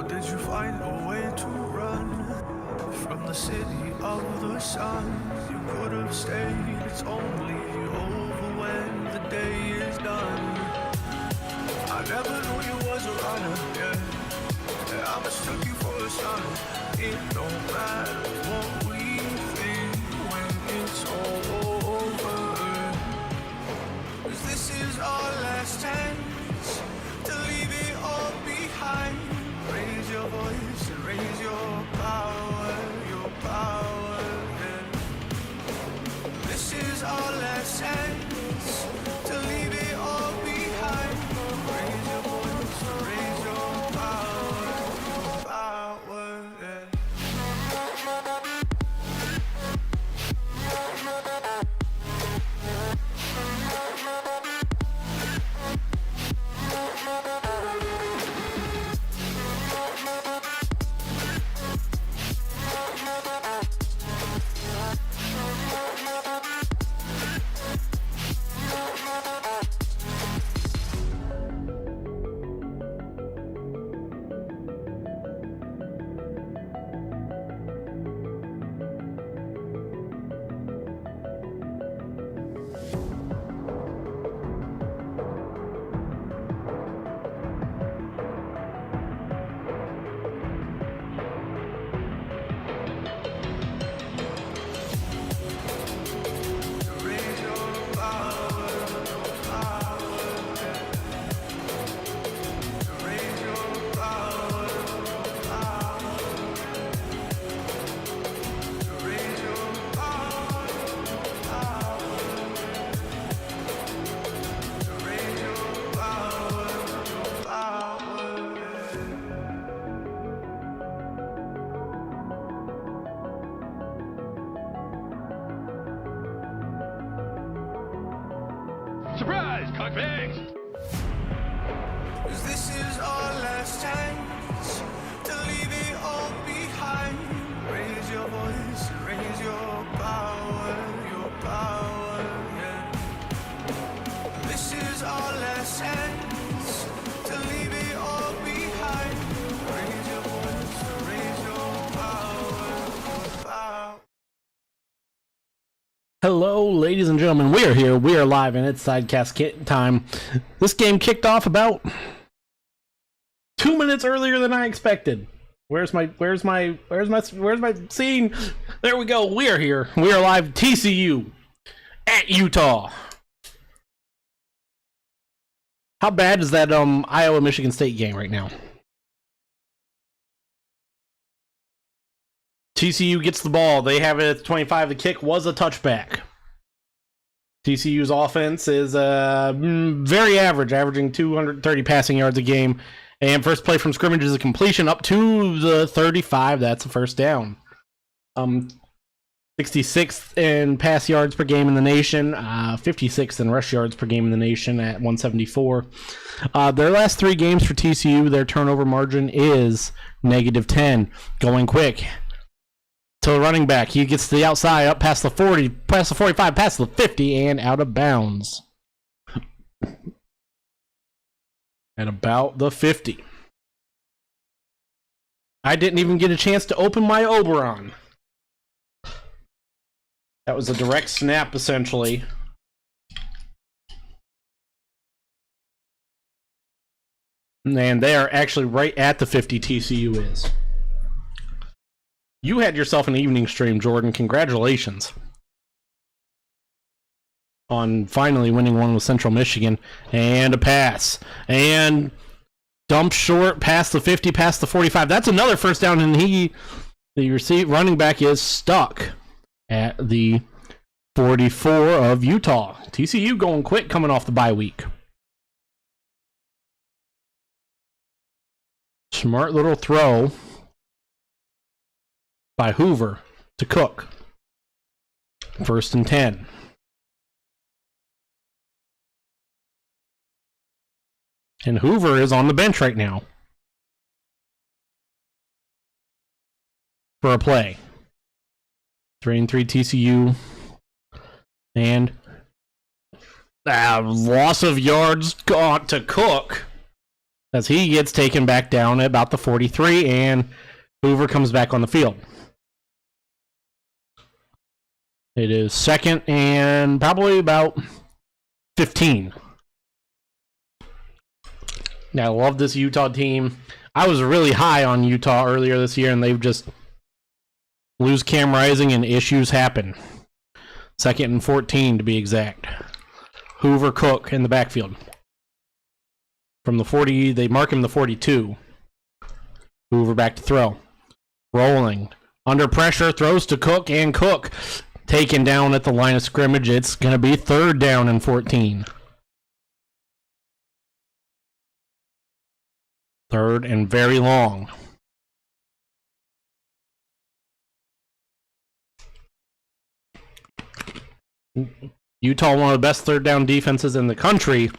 did you find a way to run from the city of the sun? You could have stayed, it's only over when the day is done. I never knew you was a runner, yeah. I mistook you for a son. It don't matter what we think when it's all over, 'cause this is our last chance to leave it all behind. Raise your voice and raise your power, yeah. This is our last chance to leave it all behind. Raise your voice and raise your power, yeah. Surprise, cockbags! 'Cause this is our last chance to leave it all behind. Raise your voice, raise your power, yeah. This is our last chance to leave it all behind. Raise your voice, raise your power. Hello, ladies and gentlemen. We are here. We are live, and it's Sidecast time. This game kicked off about 2 minutes earlier than I expected. Where's my scene? There we go. We are here. We are live. TCU at Utah. How bad is that Iowa Michigan State game right now? TCU gets the ball. They have it at 25. The kick was a touchback. TCU's offense is very average, averaging 230 passing yards a game. And first play from scrimmage is a completion up to the 35. That's a first down. 66th in pass yards per game in the nation. 56th in rush yards per game in the nation at 174. Their last 3 games for TCU, their turnover margin is -10. Going quick to the running back. He gets to the outside, up past the 40, past the 45, past the 50, and out of bounds. At about the 50. I didn't even get a chance to open my Oberon. That was a direct snap, essentially. And they are actually right at the 50, TCU is. You had yourself an evening stream, Jordan. Congratulations on finally winning one with Central Michigan. And a pass. And dump short past the 50, past the 45. That's another first down, and the running back is stuck at the 44 of Utah. TCU going quick coming off the bye week. Smart little throw by Hoover to Cook. 1st and 10. And Hoover is on the bench right now for a play. 3-3 TCU. And loss of yards gone to Cook. as he gets taken back down at about the 43, and Hoover comes back on the field. It is second and probably about 15. Now, I love this Utah team. I was really high on Utah earlier this year, and they've just lose Cam Rising and issues happen. Second and 14 to be exact. Hoover, Cook in the backfield. From the 40, they mark him the 42. Hoover back to throw. Rolling. Under pressure, throws to Cook, and Cook taken down at the line of scrimmage. It's going to be third down and 14. Third and very long. Utah, one of the best third down defenses in the country,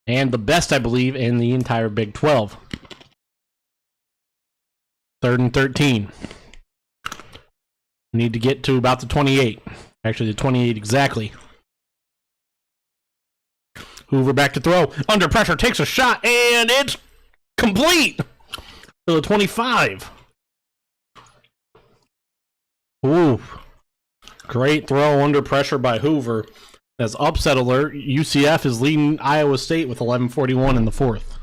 and the best, I believe, in the entire Big 12. Third and 13. Need to get to about the 28. Actually, the 28 exactly. Hoover back to throw. Under pressure, takes a shot, and it's complete to the 25. Ooh. Great throw under pressure by Hoover. As upset alert, UCF is leading Iowa State with 11:41 in the fourth.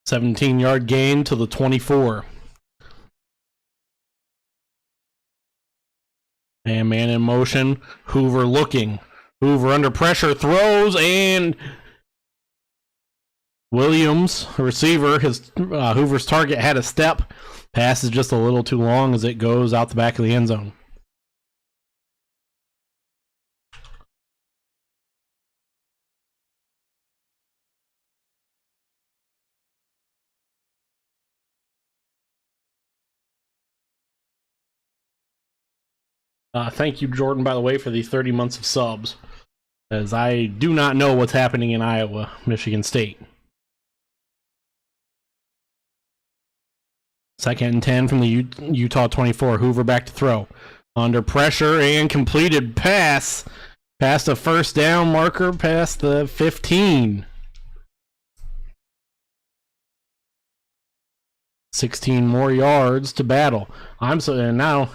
$17-yard gain to the 24. And man in motion. Hoover looking. Hoover under pressure, throws, and Williams, receiver, Hoover's target had a step. Pass is just a little too long as it goes out the back of the end zone. Thank you, Jordan, by the way, for the 30 months of subs, as I do not know what's happening in Iowa, Michigan State. Second and 10 from the Utah 24. Hoover back to throw. Under pressure and completed pass. Past a first down marker, past the 15. 16 more yards to battle. And now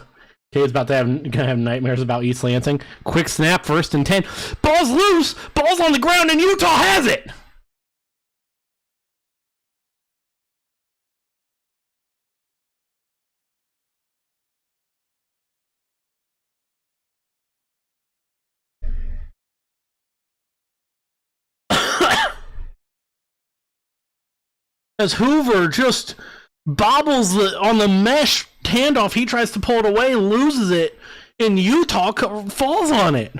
Cade's about to have nightmares about East Lansing. Quick snap, first and 10. Ball's loose. Ball's on the ground, and Utah has it. As Hoover just bobbles on the mesh handoff, he tries to pull it away, loses it, and Utah falls on it.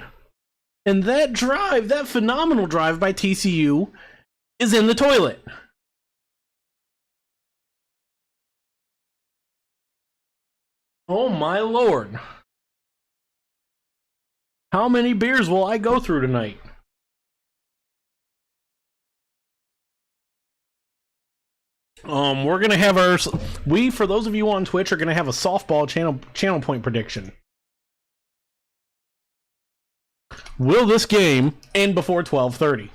And that drive, that phenomenal drive by TCU, is in the toilet. Oh my lord. How many beers will I go through tonight? We're gonna have for those of you on Twitch, are gonna have a softball channel point prediction. Will this game end before 12:30?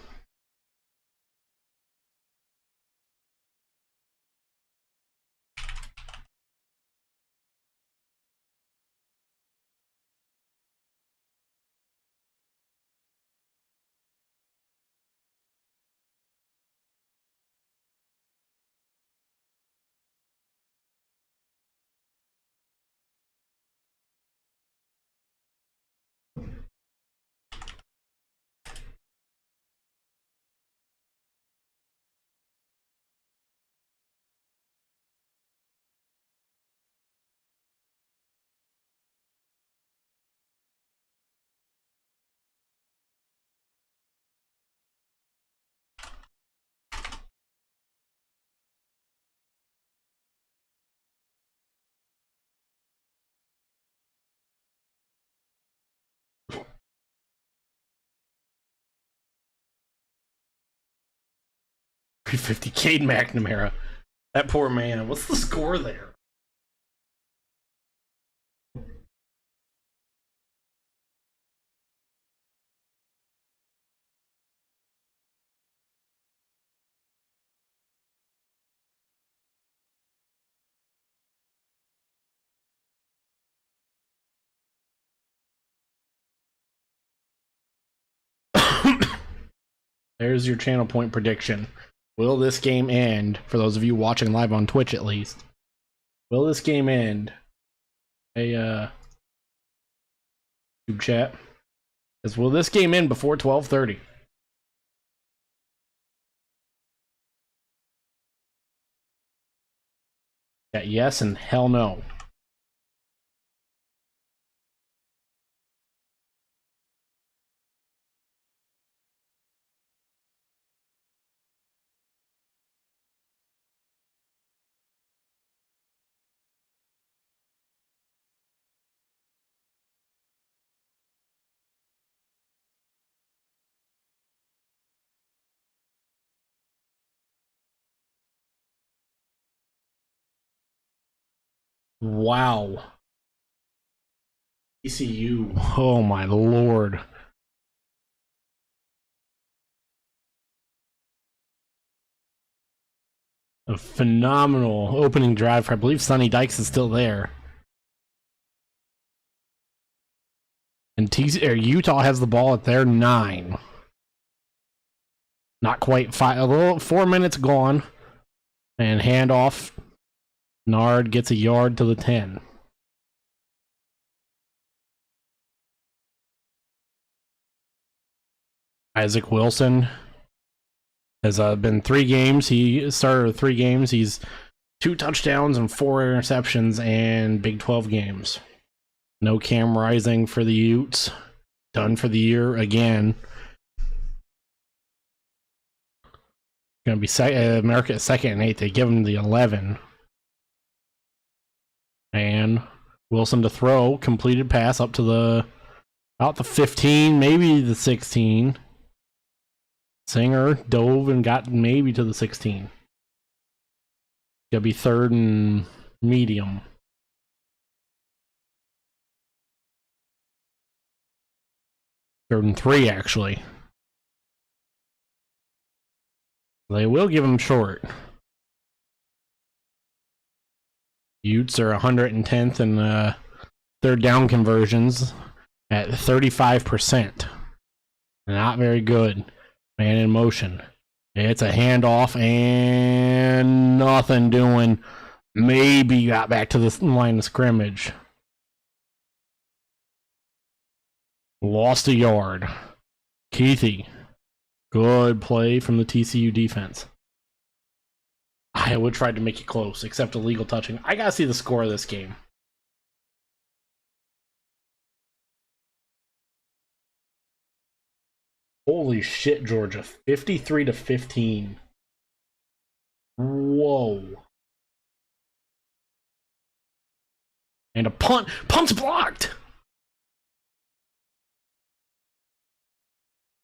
$350 Cade McNamara. That poor man. What's the score there? There's your channel point prediction. Will this game end, for those of you watching live on Twitch at least, will this game end? Hey, YouTube chat. Will this game end before 12:30? Yeah, yes and hell no. Wow. TCU. Oh my lord. A phenomenal opening drive. I believe Sonny Dykes is still there. And Utah has the ball at their 9. Not quite 5. A little 4 minutes gone. And handoff. Nard gets a yard to the 10. Isaac Wilson has been 3 games. He started 3 games. He's 2 touchdowns and 4 interceptions and Big 12 games. No Cam Rising for the Utes. Done for the year again. Going to be America at 2nd and 8th. They give him the 11. And Wilson to throw. Completed pass up to about the 15, maybe the 16. Singer dove and got maybe to the 16. Gonna be 3rd and medium. 3rd and 3, actually. They will give him short. Utes are 110th in 3rd down conversions at 35%. Not very good. Man in motion. It's a handoff and nothing doing. Maybe got back to the line of scrimmage. Lost a yard. Keithy. Good play from the TCU defense. Iowa tried to make it close, except illegal touching. I gotta see the score of this game. Holy shit, Georgia. 53-15. Whoa. And a punt. Punt's blocked!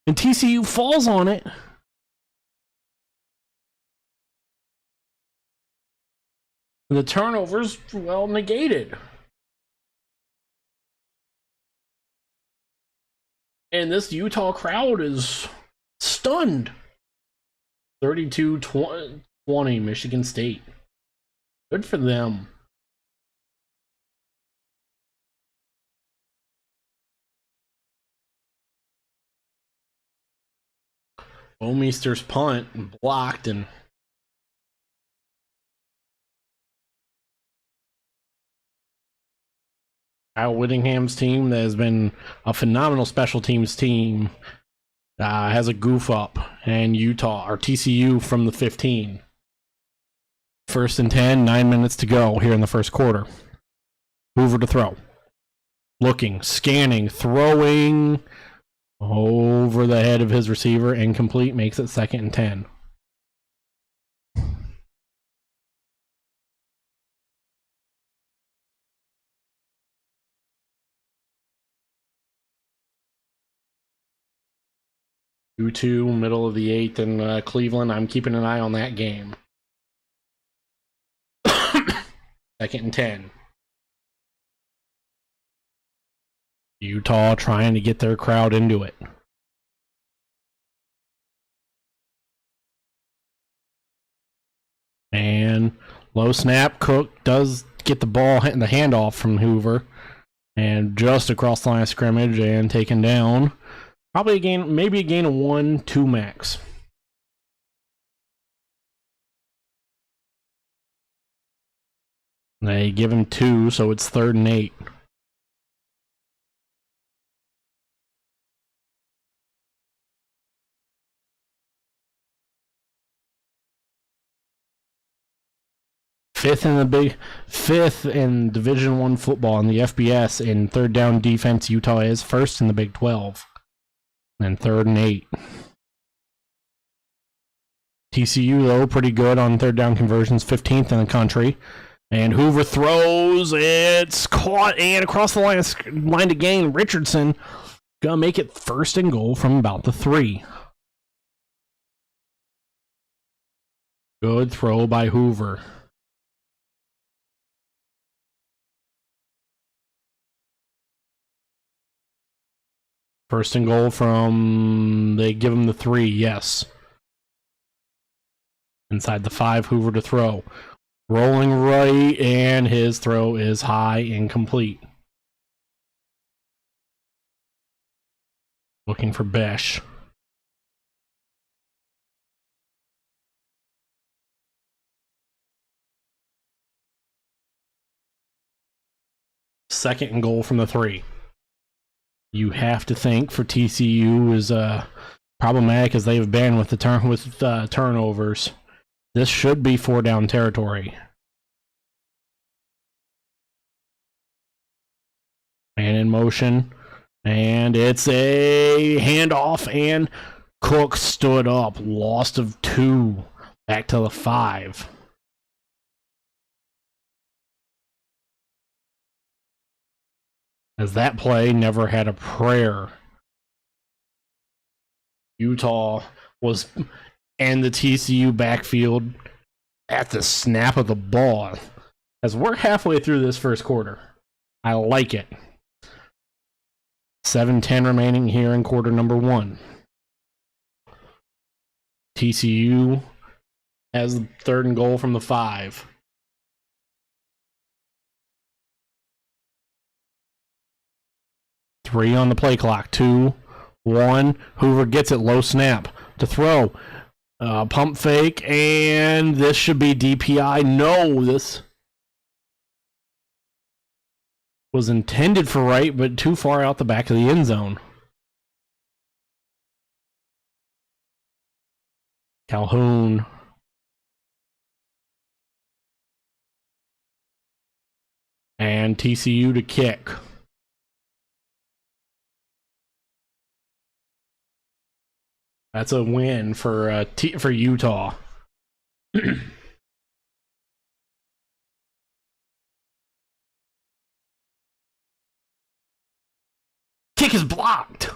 And TCU falls on it. And the turnover's, well, negated. And this Utah crowd is stunned. 32-20 Michigan State. Good for them. Bomeister's punt blocked, and Kyle Whittingham's team, that has been a phenomenal special teams team, has a goof up, and Utah, or TCU, from the 15. 1st and 10, 9 minutes to go here in the first quarter. Hoover to throw. Looking, scanning, throwing over the head of his receiver, incomplete, makes it 2nd and 10. Two, middle of the 8th in Cleveland. I'm keeping an eye on that game. 2nd and 10. Utah trying to get their crowd into it. And low snap. Cook does get the ball hitting the handoff from Hoover. And just across the line of scrimmage and taken down. Probably a gain, maybe a gain of 1, 2 max. They give him 2, so it's 3rd and 8. Fifth in Division I football in the FBS in third down defense. Utah is first in the Big 12, and 3rd and 8. TCU though pretty good on third down conversions, 15th in the country. And Hoover throws, it's caught and across the line to gain. Richardson gonna make it 1st and goal from about the 3. Good throw by Hoover. First and goal from, they give him the 3, yes. Inside the 5, Hoover to throw. Rolling right, and his throw is high, incomplete. Looking for Besh. Second and goal from the 3. You have to think for TCU is problematic as they've been with the turnovers. This should be 4-down territory. Man in motion, and it's a handoff, and Cook stood up, lost of 2, back to the 5. As that play never had a prayer. Utah was in the TCU backfield at the snap of the ball. As we're halfway through this first quarter. I like it. 7:10 remaining here in quarter number 1. TCU has the 3rd and goal from the 5. Three on the play clock. 2, 1. Hoover gets it. Low snap to throw. Pump fake, and this should be DPI. No, this was intended for right, but too far out the back of the end zone. Calhoun. And TCU to kick. That's a win for Utah. Kick is blocked.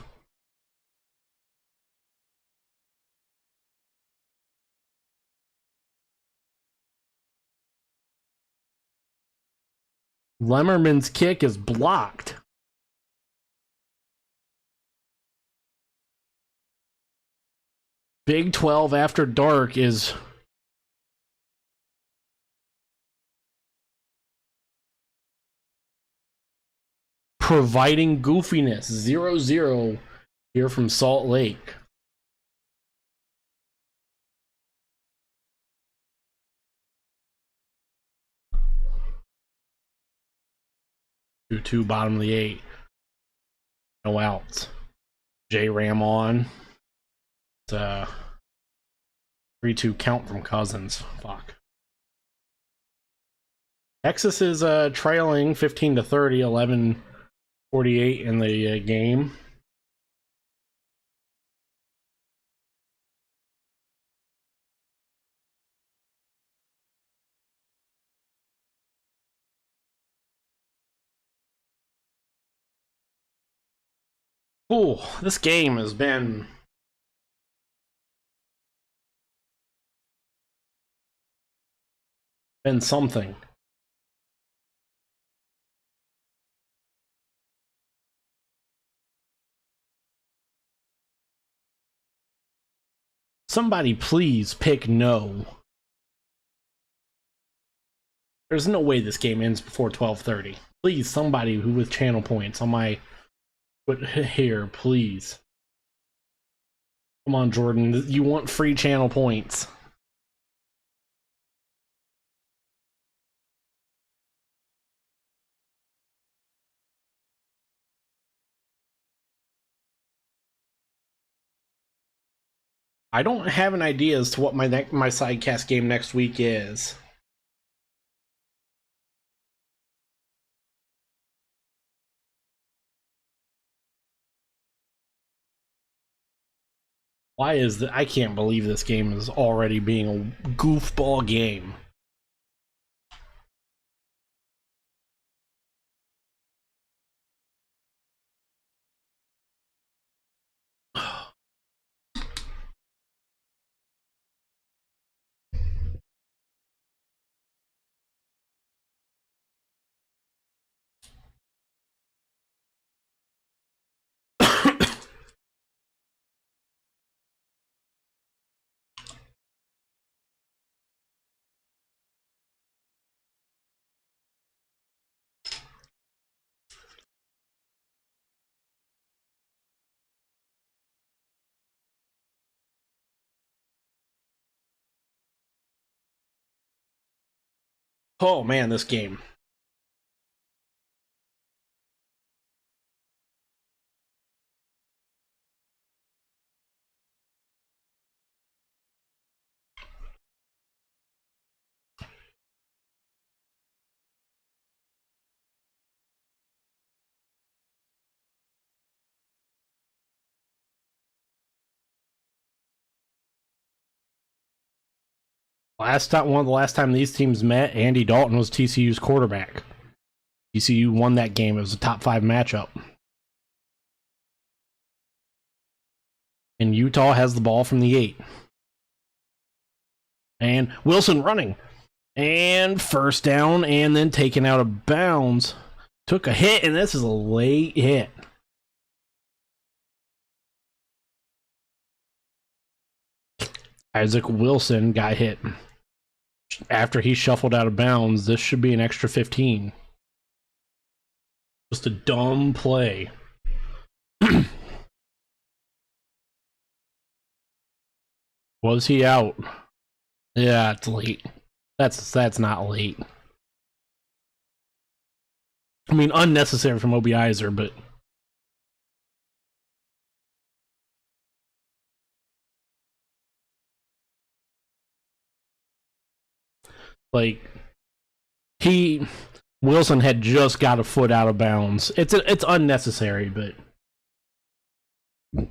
Lemmerman's kick is blocked. Big 12 after dark is providing goofiness. 0-0 here from Salt Lake. Two bottom of the 8. No outs. J Ram on. It's a 3-2 count from Cousins. Fuck. Texas is trailing 15-30, 11:48 in the game. Oh, this game has been something. Somebody please pick no. There's no way this game ends before 12:30. Please, somebody who with channel points on my here, please. Come on, Jordan. You want free channel points. I don't have an idea as to what my sidecast game next week is. Why is that? I can't believe this game is already being a goofball game. Oh man, this game. One of the last time these teams met, Andy Dalton was TCU's quarterback. TCU won that game. It was a top 5 matchup. And Utah has the ball from the 8. And Wilson running. And first down, and then taken out of bounds. Took a hit, and this is a late hit. Isaac Wilson got hit. After he shuffled out of bounds, this should be an extra 15. Just a dumb play. Was he out? Yeah, it's late. That's not late. I mean, unnecessary from Obiizer, but like Wilson had just got a foot out of bounds. It's unnecessary, but it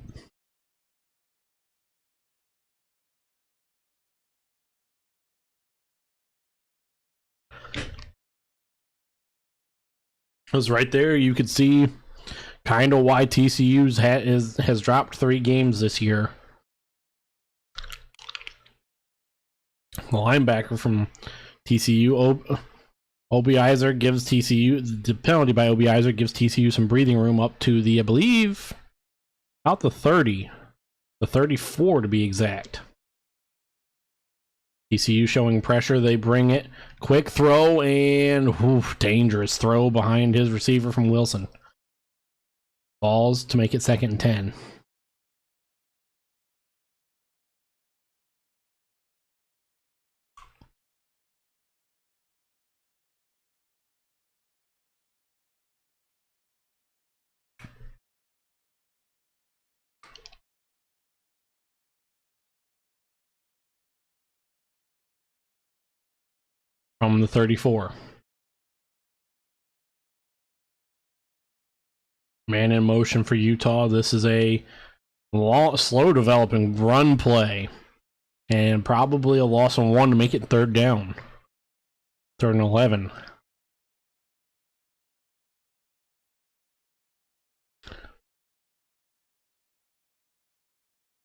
was right there. You could see kind of why TCU's has dropped 3 games this year. The linebacker from TCU, Obiizer, gives TCU the penalty by Obiizer gives TCU some breathing room up to the, I believe, about the 30, the 34 to be exact. TCU showing pressure. They bring it. Quick throw and dangerous throw behind his receiver from Wilson. Balls to make it 2nd and 10. From the 34. Man in motion for Utah. This is a slow developing run play. And probably a loss on 1 to make it 3rd down. 3rd and 11.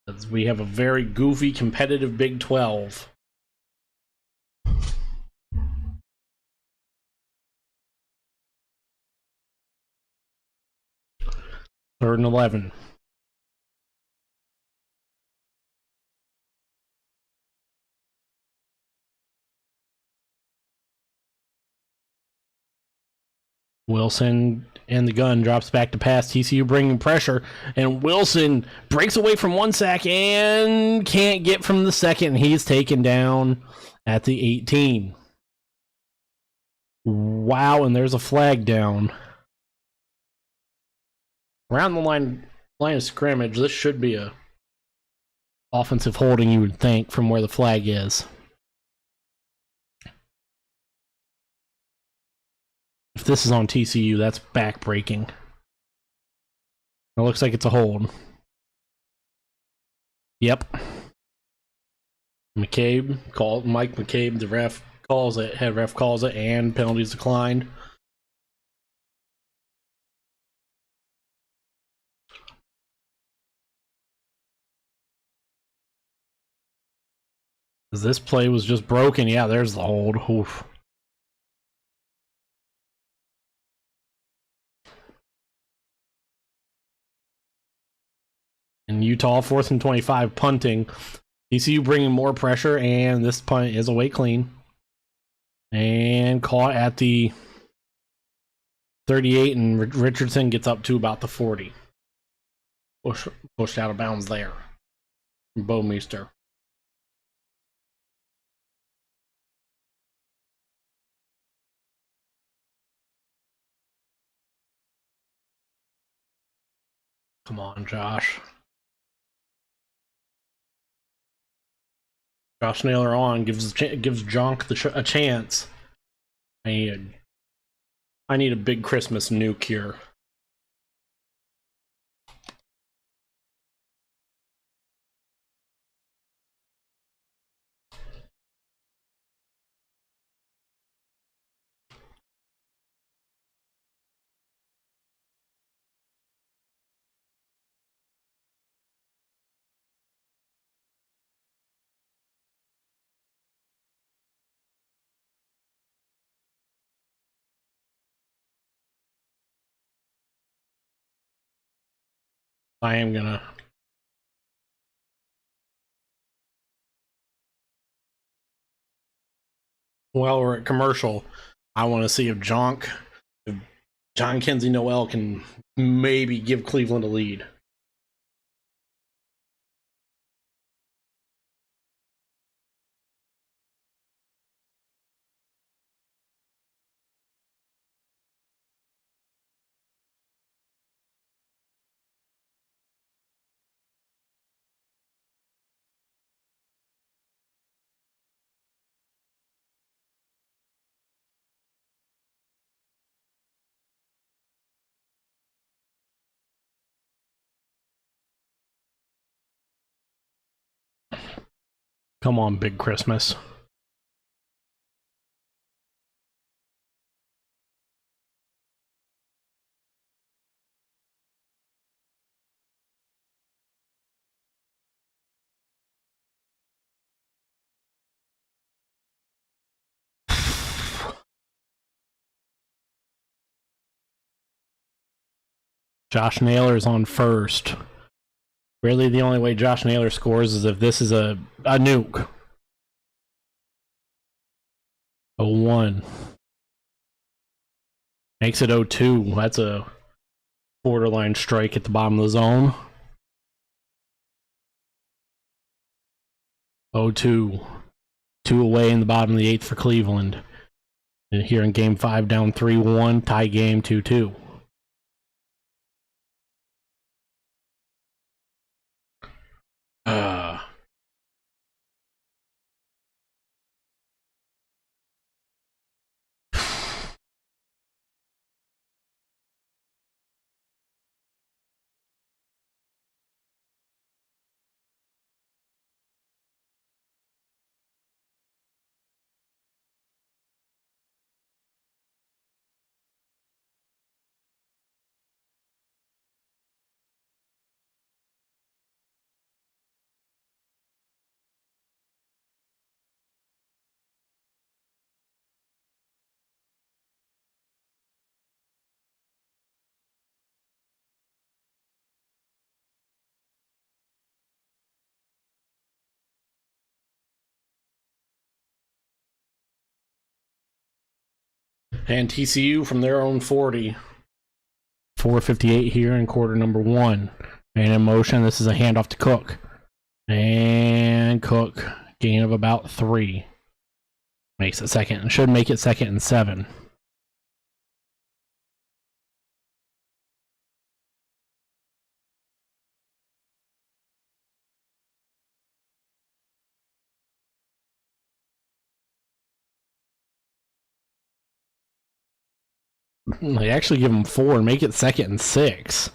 As we have a very goofy, competitive Big 12. Third and 11. Wilson and the gun drops back to pass. TCU bringing pressure, and Wilson breaks away from one sack and can't get from the second. He's taken down at the 18. Wow, and there's a flag down. Around the line of scrimmage, this should be a offensive holding, you would think, from where the flag is. If this is on TCU, that's backbreaking. It looks like it's a hold. Yep. Mike McCabe, the ref calls it, head ref calls it, and penalties declined. This play was just broken. Yeah, there's the hold. Oof. And Utah, 4th and 25, punting. TCU bringing more pressure, and this punt is away clean. And caught at the 38, and Richardson gets up to about the 40. Pushed out of bounds there. Bowmeister. Come on, Josh. Josh Naylor on gives Jonk a chance. I need a big Christmas nuke here. I am gonna. While we're at commercial, I want to see if John Kenzie Noel can maybe give Cleveland a lead. Come on, Big Christmas. Josh Naylor's on first. Really, the only way Josh Naylor scores is if this is a nuke. 0-1. Makes it 0-2. That's a borderline strike at the bottom of the zone. 0-2. 2 away in the bottom of the 8th for Cleveland. And here in Game 5, down 3-1. Tie game 2-2. And TCU from their own 40. 4:58 here in quarter number 1. And in motion, this is a handoff to Cook. And Cook, gain of about 3. Makes it second. Should make it 2nd and 7. They actually give him 4 and make it 2nd and 6.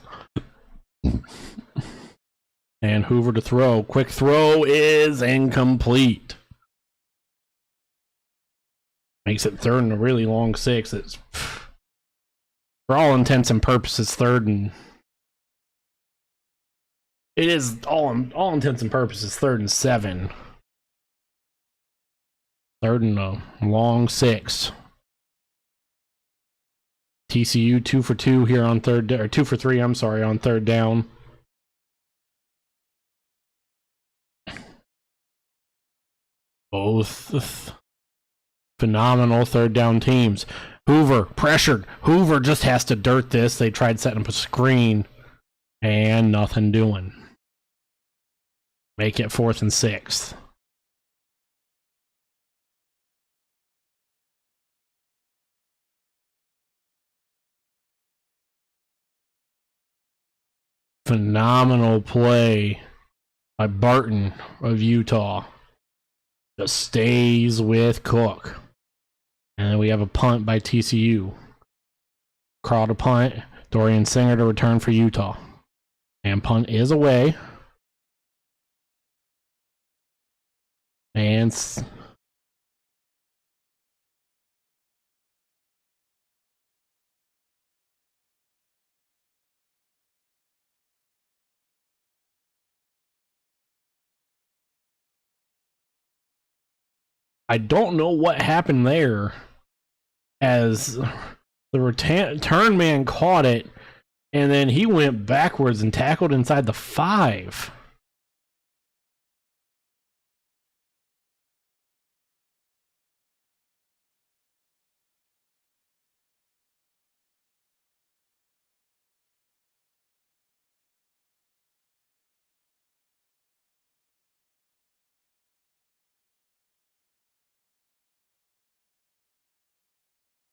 And Hoover to throw. Quick throw is incomplete. Makes it 3rd and a really long 6. It's, for all intents and purposes, 3rd and... It is, all intents and purposes, 3rd and 7. 3rd and a long 6. TCU 2 for 2 here on 2 for 3, on 3rd down. Both phenomenal 3rd down teams. Hoover pressured. Hoover just has to dirt this. They tried setting up a screen and nothing doing. Make it 4th and 6th. Phenomenal play by Barton of Utah. Just stays with Cook. And then we have a punt by TCU. Crawl to punt. Dorian Singer to return for Utah. And punt is away. And I don't know what happened there, as the return man caught it, and then he went backwards and tackled inside the 5.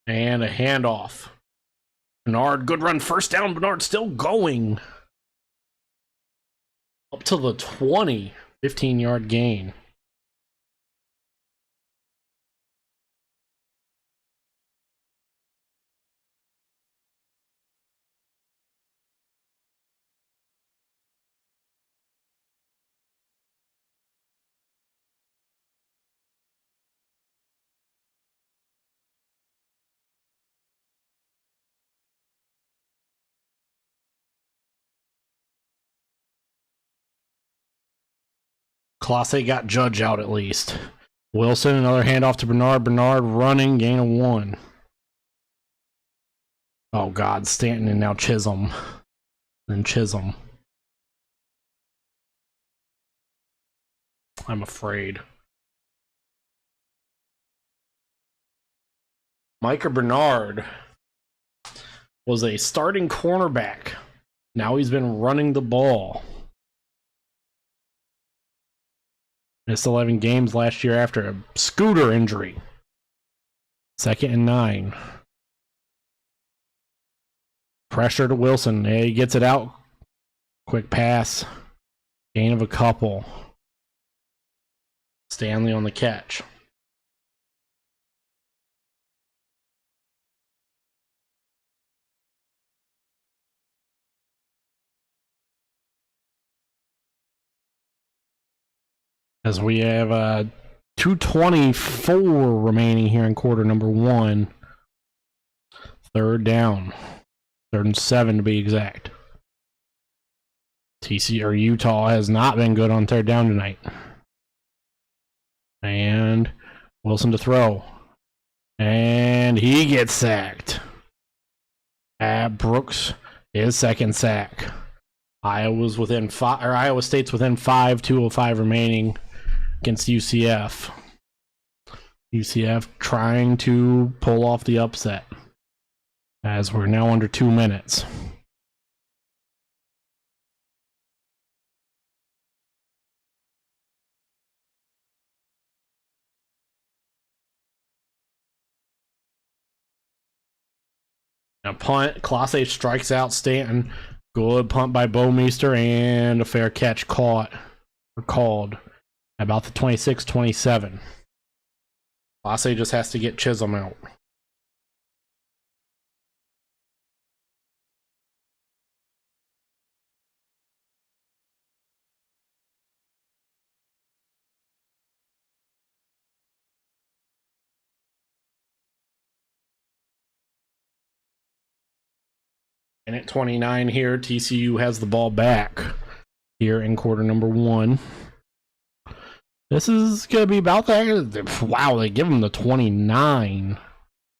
And a handoff. Bernard, good run, 1st down. Bernard still going. Up to the 20. 15-yard gain. Classe got Judge out at least. Wilson, another handoff to Bernard. Bernard running, gain of 1. Oh, God, Stanton and now Chisholm. Then Chisholm. I'm afraid. Micah Bernard was a starting cornerback. Now he's been running the ball. Missed 11 games last year after a scooter injury. 2nd and 9. Pressure to Wilson. He gets it out. Quick pass. Gain of a couple. Stanley on the catch. As we have 2:24 remaining here in quarter number 1. 3rd down. 3rd and 7 to be exact. Utah has not been good on 3rd down tonight. And Wilson to throw. And he gets sacked. Brooks, his 2nd sack. Iowa State's within 5, 2:05 remaining against UCF. UCF trying to pull off the upset. as we're now under 2 minutes. Now punt, Clase strikes out Stanton. Good punt by Bowmeister, and a fair catch caught or called about the 26-27. Clase just has to get Chisholm out. And at 29 here, TCU has the ball back here in quarter number 1. This is going to be about that. Wow, they give him the 29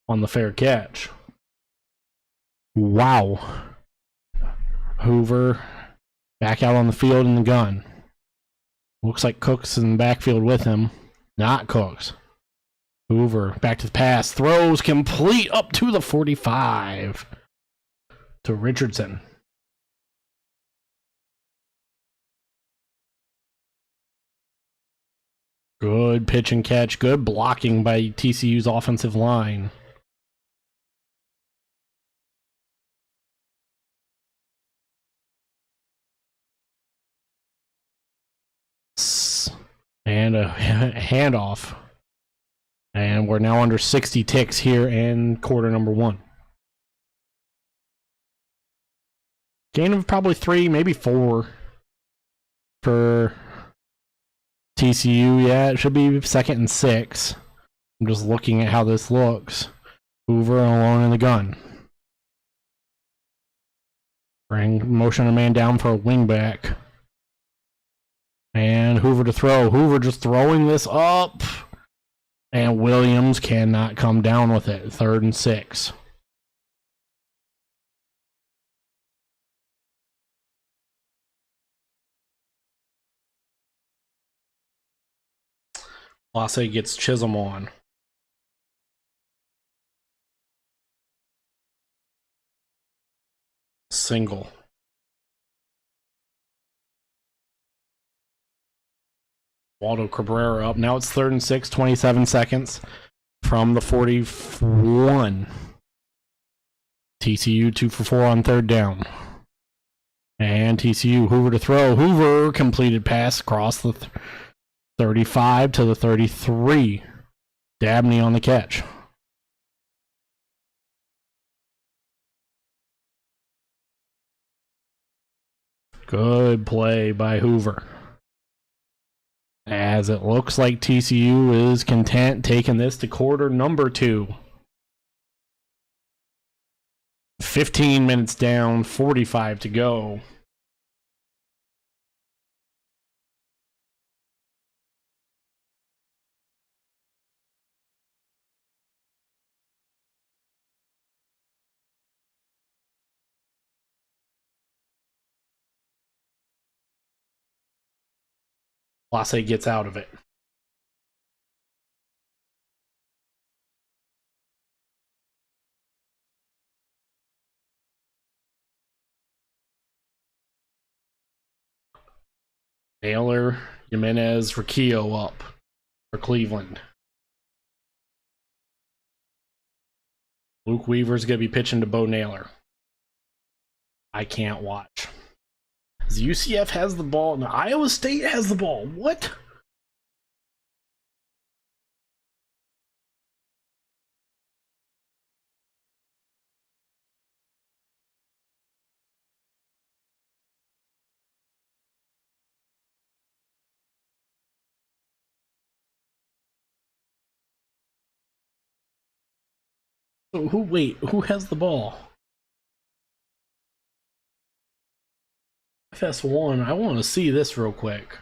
on the fair catch. Wow. Hoover back out on the field in the gun. Looks like Cook's in the backfield with him. Not Cooks. Hoover back to the pass. Throws complete up to the 45 to Richardson. Good pitch and catch. Good blocking by TCU's offensive line. And a handoff. And we're now under 60 ticks here in quarter number 1. Gain of probably 3, maybe 4 for TCU. Yeah, it should be 2nd and 6. I'm just looking at how this looks. Hoover alone in the gun. Bring motion a man down for a wingback. And Hoover to throw. Hoover just throwing this up. And Williams cannot come down with it. 3rd and 6. Lasse gets Chisholm on. Single. Waldo Cabrera up. Now it's 3rd and 6, 27 seconds from the 41. TCU 2 for 4 on 3rd down. And TCU, Hoover to throw. Hoover completed pass across the 35 to the 33. Dabney on the catch. Good play by Hoover. As it looks like TCU is content taking this to quarter number 2. 15 minutes down, 45 to go. Lasse gets out of it. Naylor, Jimenez, Riccio up for Cleveland. Luke Weaver's going to be pitching to Bo Naylor. I can't watch. The UCF has the ball. No, Iowa State has the ball. What? Who has the ball? FS1. I want to see this real quick.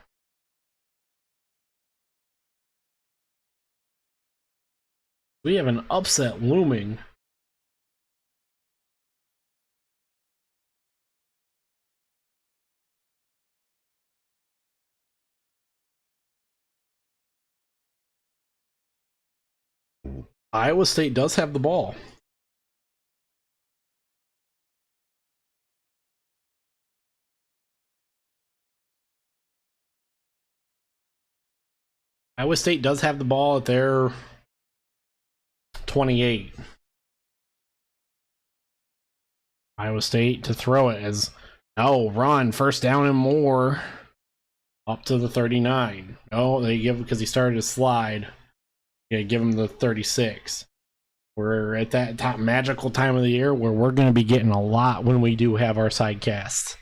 We have an upset looming. Iowa State does have the ball. Iowa State does have the ball at their 28. Iowa State to throw it as, oh, run, first down and more. Up to the 39. Oh, they give, because he started to slide. Yeah, give him the 36. We're at that top magical time of the year where we're going to be getting a lot when we do have our sidecasts.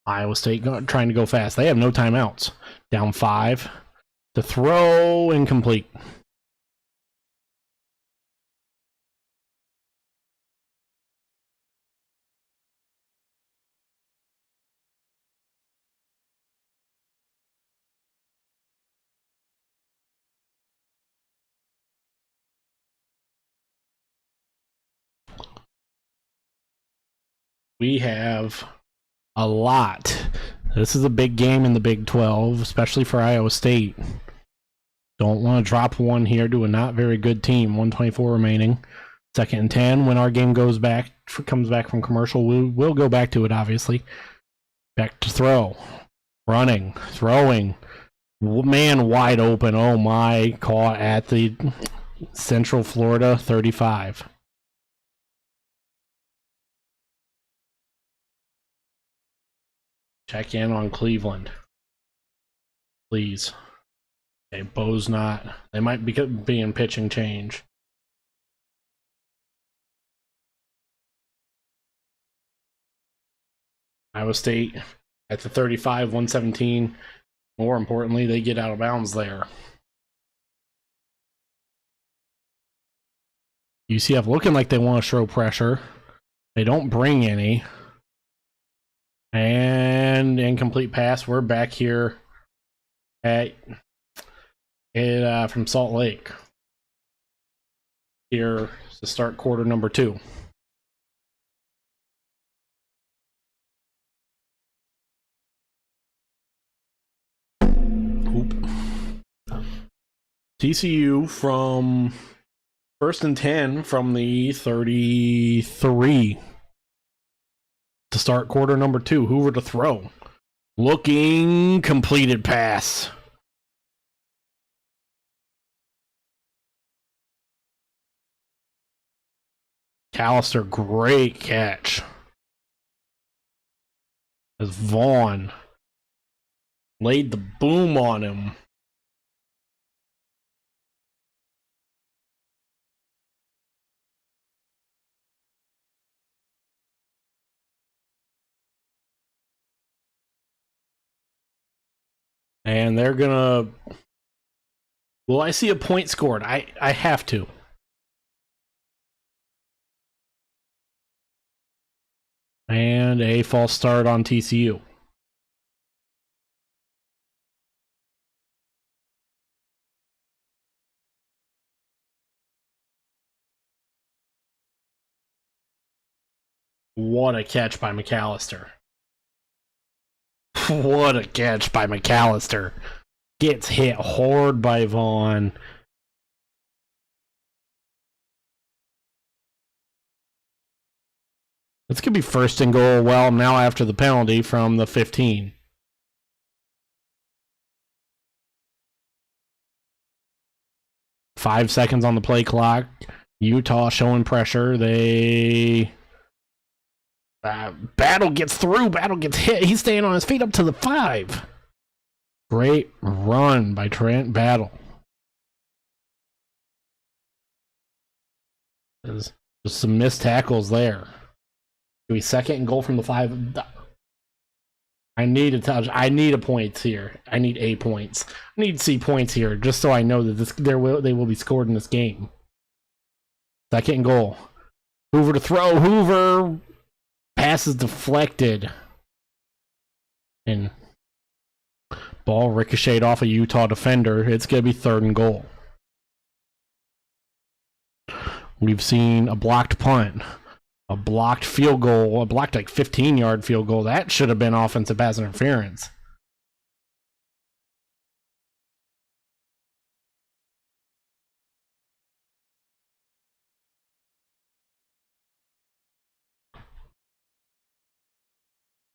Iowa State trying to go fast. They have no timeouts. Down 5. To throw, incomplete. We have a lot. This is a big game in the Big 12, especially for Iowa State. Don't want to drop one here to a not very good team. 124 remaining. 2nd and 10. When our game comes back from commercial, we'll go back to it, obviously. Back to throw. Running. Throwing. Man wide open. Oh my. Caught at the Central Florida 35. Check in on Cleveland. Please. Okay, Bo's not. They might be in pitching change. Iowa State at the 35, 117. More importantly, they get out of bounds there. UCF looking like they want to show pressure. They don't bring any. And incomplete pass. We're back here at from Salt Lake. Here to start quarter number 2. Oop. TCU from 1st and 10 from the 33. To start quarter number 2. Hoover to throw. Looking, completed pass. McAllister, great catch. As Vaughn laid the boom on him. And they're gonna... Will I see a point scored? I have to. And a false start on TCU. What a catch by McAllister. What a catch by McAllister. Gets hit hard by Vaughn. This could be 1st and goal. Well, now after the penalty from the 15. Five seconds on the play clock. Utah showing pressure. They... Battle gets through. Battle gets hit. He's staying on his feet up to the 5. Great run by Trent Battle. There's just some missed tackles there. We 2nd and goal from the 5. I need a touch. I need a point here. I need A points. I need C points here, just so I know that they will be scored in this game. 2nd and goal. Hoover to throw. Hoover. Pass is deflected. And ball ricocheted off a Utah defender. It's going to be 3rd and goal. We've seen a blocked punt, a blocked field goal, a blocked 15-yard field goal. That should have been offensive pass interference.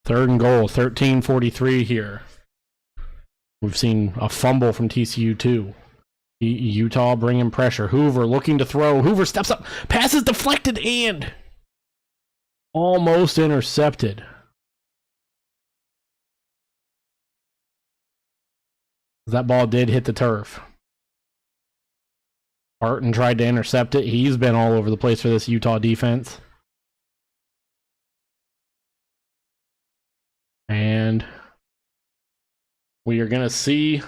Third and goal, 13:43 here. We've seen a fumble from TCU too. Utah bringing pressure. Hoover looking to throw. Hoover steps up. Pass is deflected and almost intercepted. That ball did hit the turf. Barton tried to intercept it. He's been all over the place for this Utah defense. And we are going to see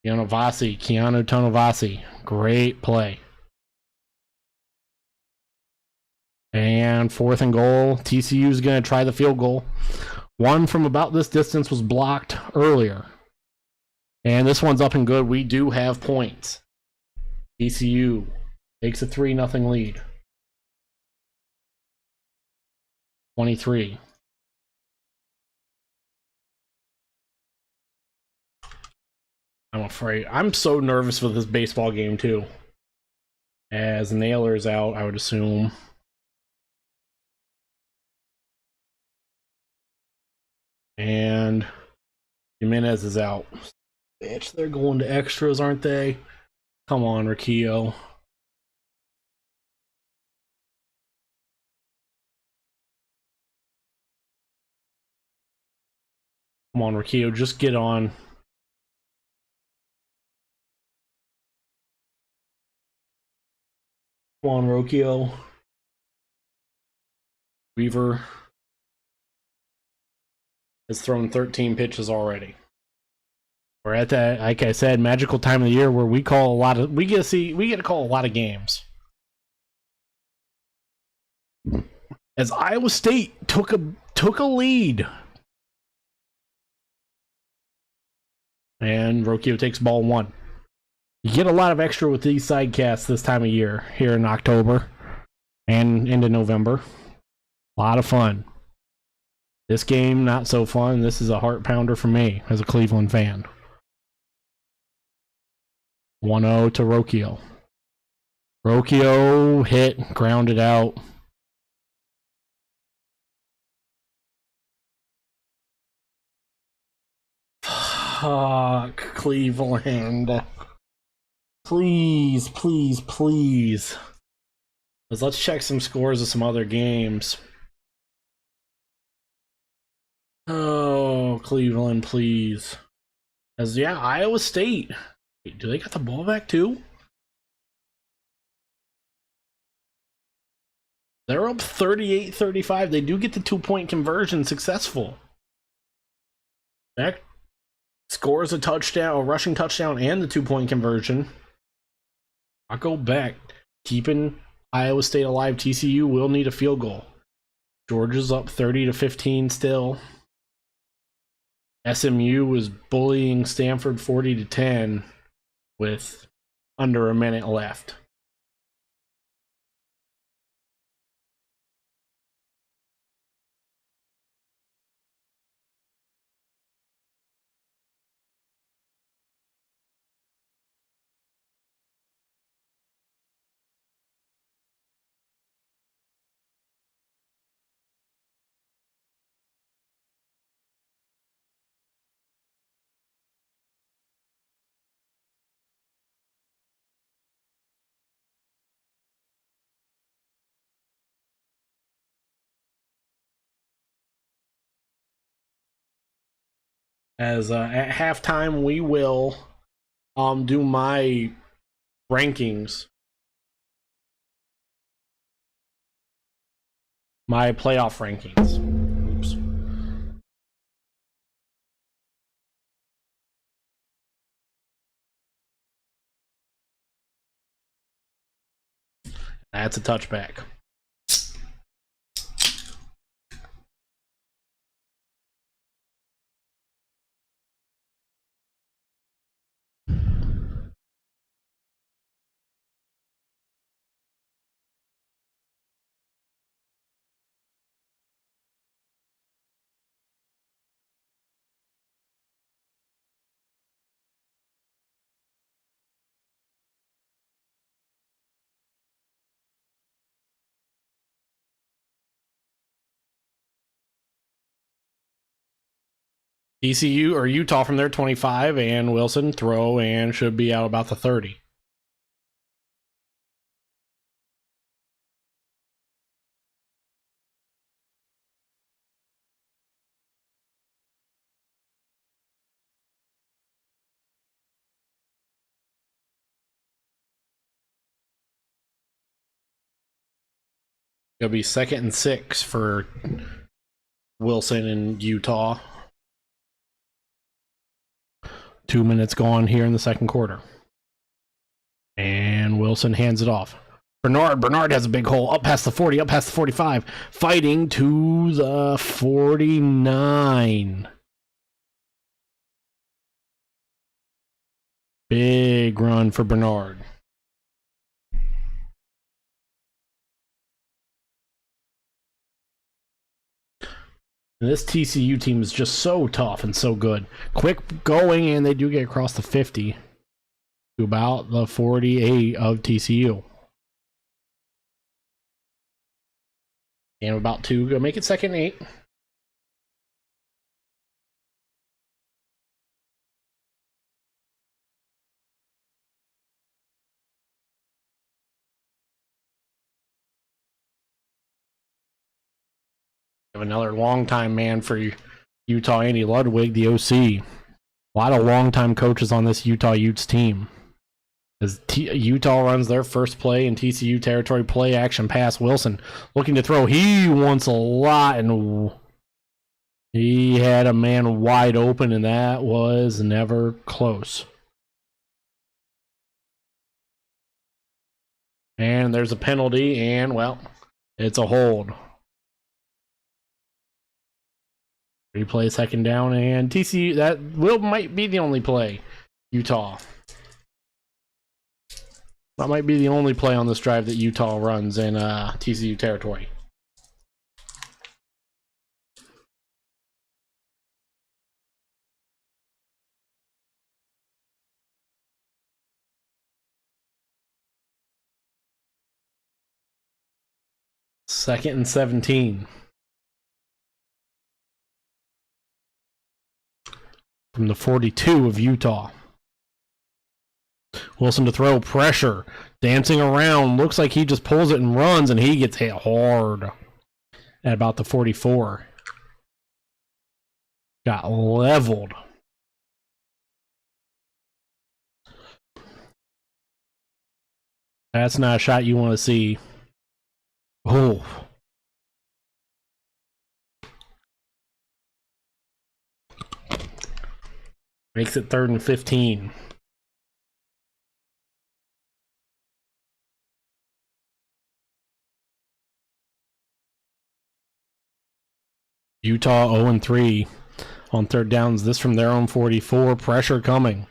Keanu Tonavasi. Great play. And 4th and goal. TCU is going to try the field goal. One from about this distance was blocked earlier. And this one's up and good. We do have points. TCU takes a 3-0 lead. 23. I'm afraid. I'm so nervous for this baseball game, too. As Naylor's out, I would assume. And Jimenez is out. Bitch, they're going to extras, aren't they? Come on, Riccio. Come on, Riccio, just get on. Come on, Rocchio. Weaver has thrown 13 pitches already. We're at that, like I said, magical time of the year where we get to call a lot of games. As Iowa State took a lead. And Rocchio takes ball 1. You get a lot of extra with these sidecasts this time of year, here in October and into November. A lot of fun. This game, not so fun. This is a heart pounder for me as a Cleveland fan. 1-0 to Rocchio. Rocchio hit, grounded out. Fuck, Cleveland. Please, please, please. Let's check some scores of some other games. Oh, Cleveland, please. Iowa State. Wait, do they got the ball back too? They're up 38-35. They do get the 2-point conversion successful. That scores a touchdown, a rushing touchdown, and the 2-point conversion. I'll go back. Keeping Iowa State alive. TCU will need a field goal. Georgia's up 30-15 still. SMU was bullying Stanford 40-10 with under a minute left. As at halftime, we will do my rankings, my playoff rankings. Oops. That's a touchback. TCU or Utah from their 25, and Wilson throw and should be out about the 30. It'll be 2nd and 6 for Wilson and Utah. 2 minutes gone here in the second quarter. And Wilson hands it off. Bernard has a big hole. Up past the 40, up past the 45. Fighting to the 49. Big run for Bernard. And this TCU team is just so tough and so good. Quick going, and they do get across the 50 to about the 48 of TCU. And about 2, go make it 2nd and 8. Another longtime man for Utah, Andy Ludwig, the OC. A lot of longtime coaches on this Utah Utes team. As Utah runs their first play in TCU territory, play action pass. Wilson looking to throw. He wants a lot, and he had a man wide open, and that was never close. And there's a penalty, and, well, it's a hold. Replay 2nd down, and TCU, that might be the only play. Utah. That might be the only play on this drive that Utah runs in TCU territory. Second and 17. From the 42 of Utah. Wilson to throw, pressure, dancing around. Looks like he just pulls it and runs, and he gets hit hard at about the 44. Got leveled. That's not a shot you want to see. Oh. Makes it 3rd and 15. Utah 0-3 on 3rd downs. This from their own 44. Pressure coming.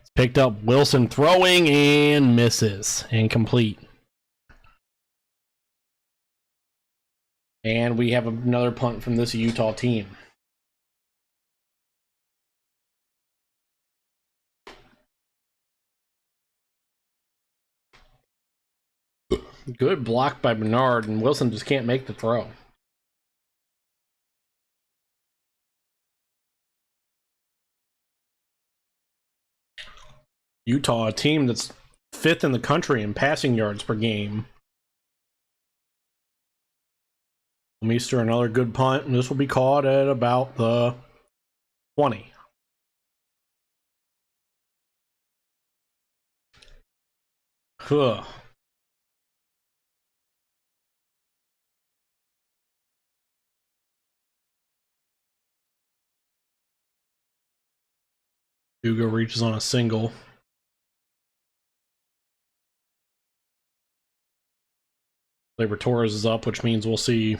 It's picked up. Wilson throwing and misses. Incomplete. And we have another punt from this Utah team. Good block by Bernard, and Wilson just can't make the throw. Utah, a team that's 5th in the country in passing yards per game. Meester, another good punt, and this will be caught at about the 20. Huh. Hugo reaches on a single. Labor Torres is up, which means we'll see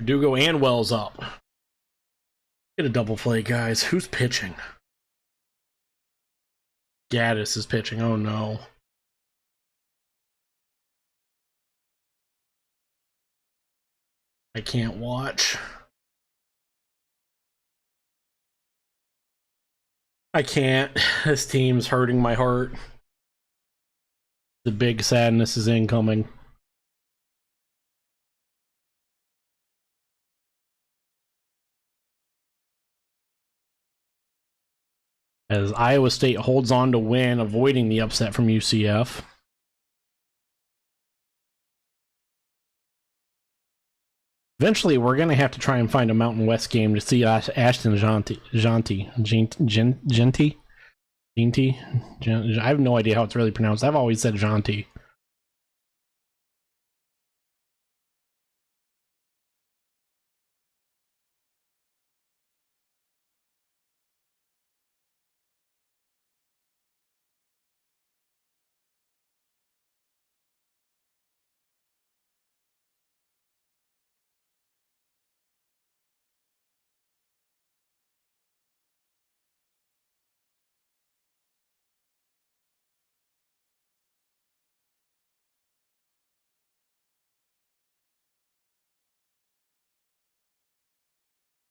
Dugo and Wells up. Get a double play, guys. Who's pitching? Gaddis is pitching. Oh no. I can't watch. I can't. This team's hurting my heart. The big sadness is incoming. As Iowa State holds on to win, avoiding the upset from UCF. Eventually, we're going to have to try and find a Mountain West game to see Ashton Genty. I have no idea how it's really pronounced. I've always said Genty.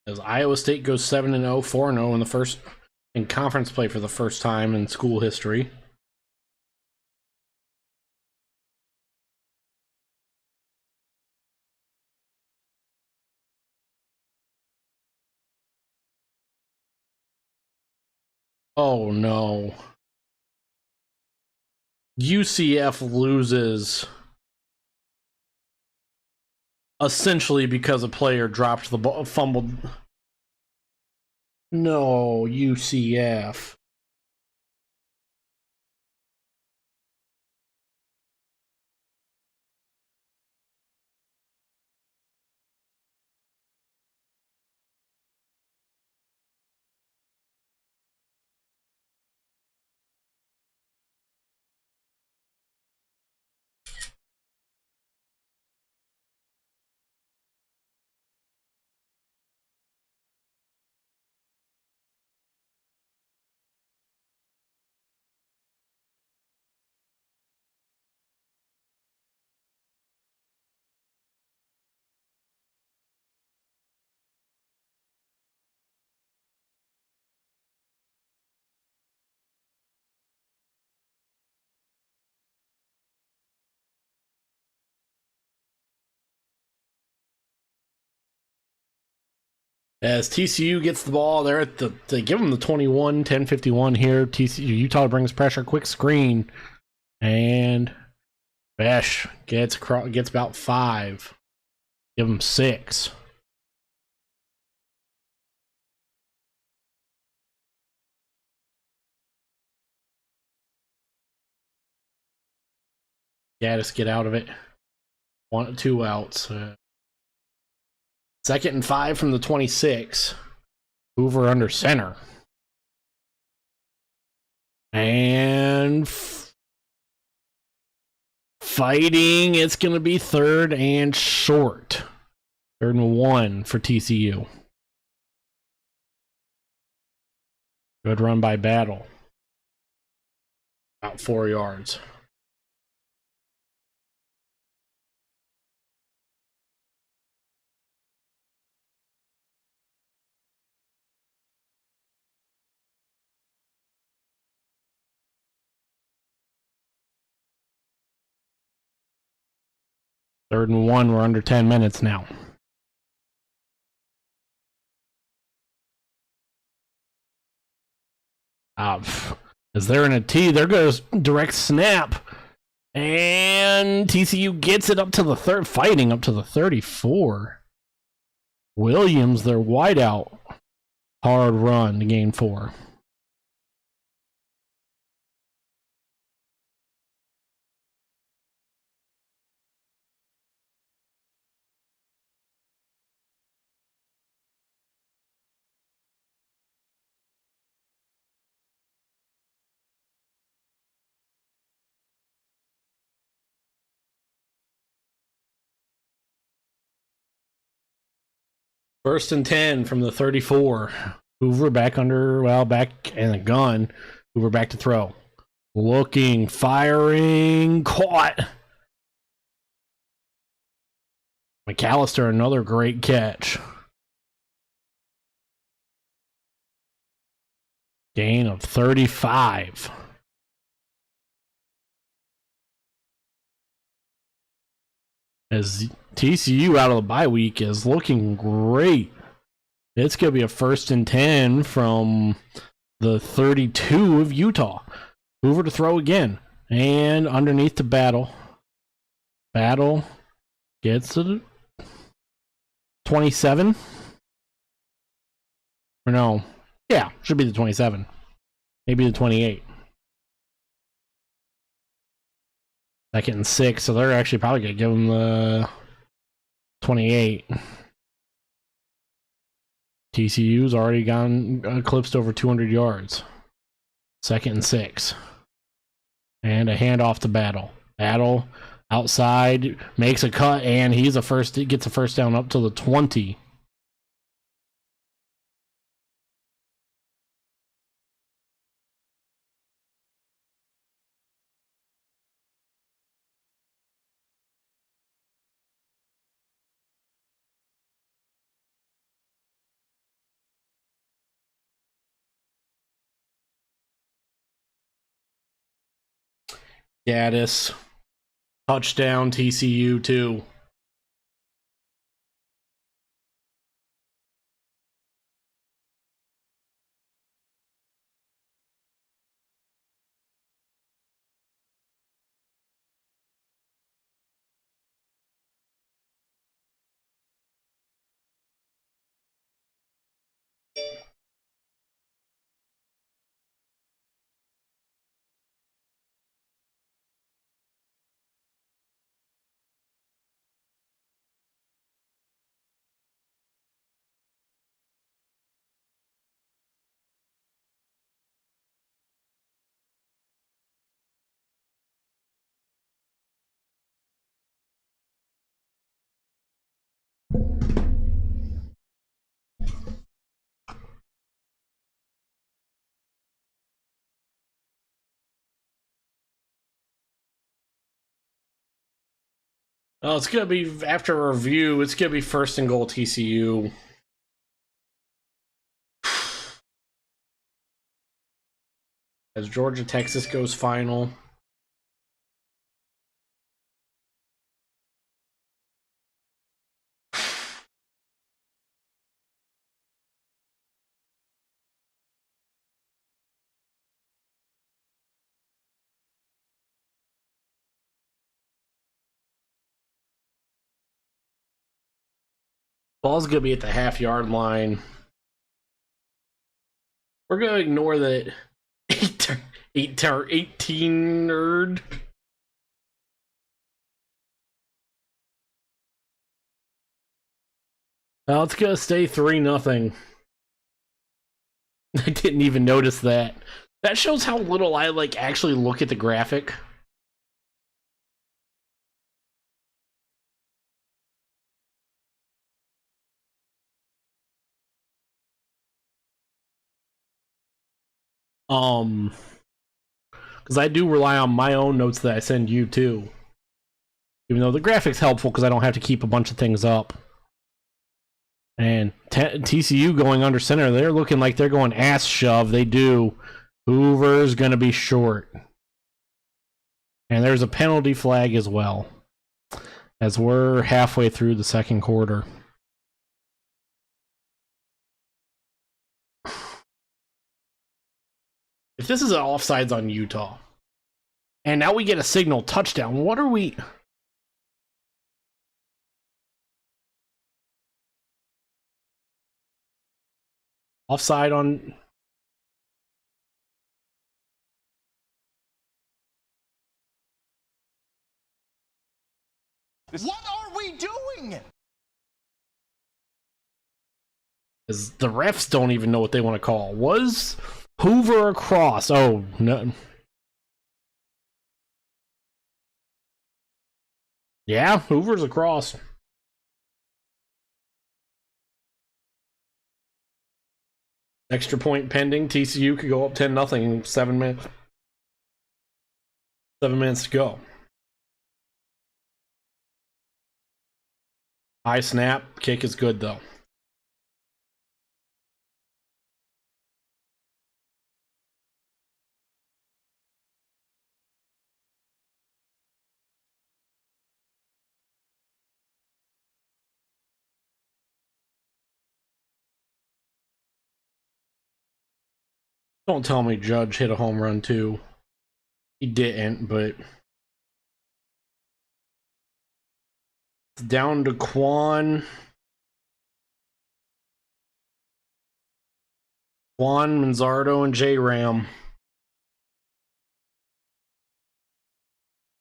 As Iowa State goes 7-0, 4-0 in the first in conference play for the first time in school history. Oh no. UCF loses essentially because a player dropped the ball, fumbled. No, UCF. As TCU gets the ball, they're at they give them the 21, 10-51 here. TCU, Utah brings pressure, quick screen, and Besh gets about 5. Give them 6. Gaddis get out of it. 2 outs. 2nd and 5 from the 26. Hoover under center. And fighting. It's going to be 3rd and short. 3rd and 1 for TCU. Good run by Battle. About 4 yards. Third and 1, we're under 10 minutes now. Is there in a T? There goes direct snap. And TCU gets it up to the fighting up to the 34. Williams, their wideout. Hard run to gain 4. First and 10 from the 34. Hoover back in the gun. Hoover back to throw. Looking, firing, caught. McAllister, another great catch. Gain of 35. as TCU out of the bye week is looking great. It's going to be a 1st and 10 from the 32 of Utah. Hoover to throw again. And underneath to Battle. Battle gets it. 27. Or no. Yeah, should be the 27. Maybe the 28. 2nd and 6, so they're actually probably going to give them the 28. TCU's already gone eclipsed over 200 yards. 2nd and 6. And a handoff to Battle. Battle outside, makes a cut, and he gets a first down up to the 20. Gaddis. Touchdown TCU too. Oh, it's going to be, after a review, it's going to be 1st and goal TCU. As Georgia-Texas goes final. Ball's going to be at the half-yard line. We're going to ignore that 18 nerd. Well, it's going to stay 3-0. I didn't even notice that. That shows how little I actually look at the graphic. Because I do rely on my own notes that I send you too. Even though the graphic's helpful because I don't have to keep a bunch of things up. And TCU going under center, they're looking like they're going ass shove. They do. Hoover's going to be short. And there's a penalty flag as well. As we're halfway through the 2nd quarter. If this is an offsides on Utah, and now we get a signal touchdown, what are we... Offside on... What are we doing? Because the refs don't even know what they want to call. Was Hoover across? Oh, no. Yeah, Hoover's across. Extra point pending. TCU could go up 10-0 in 7 minutes. 7 minutes to go. High snap. Kick is good, though. Don't tell me Judge hit a home run too. He didn't, but it's down to Quan Manzardo, and J-Ram.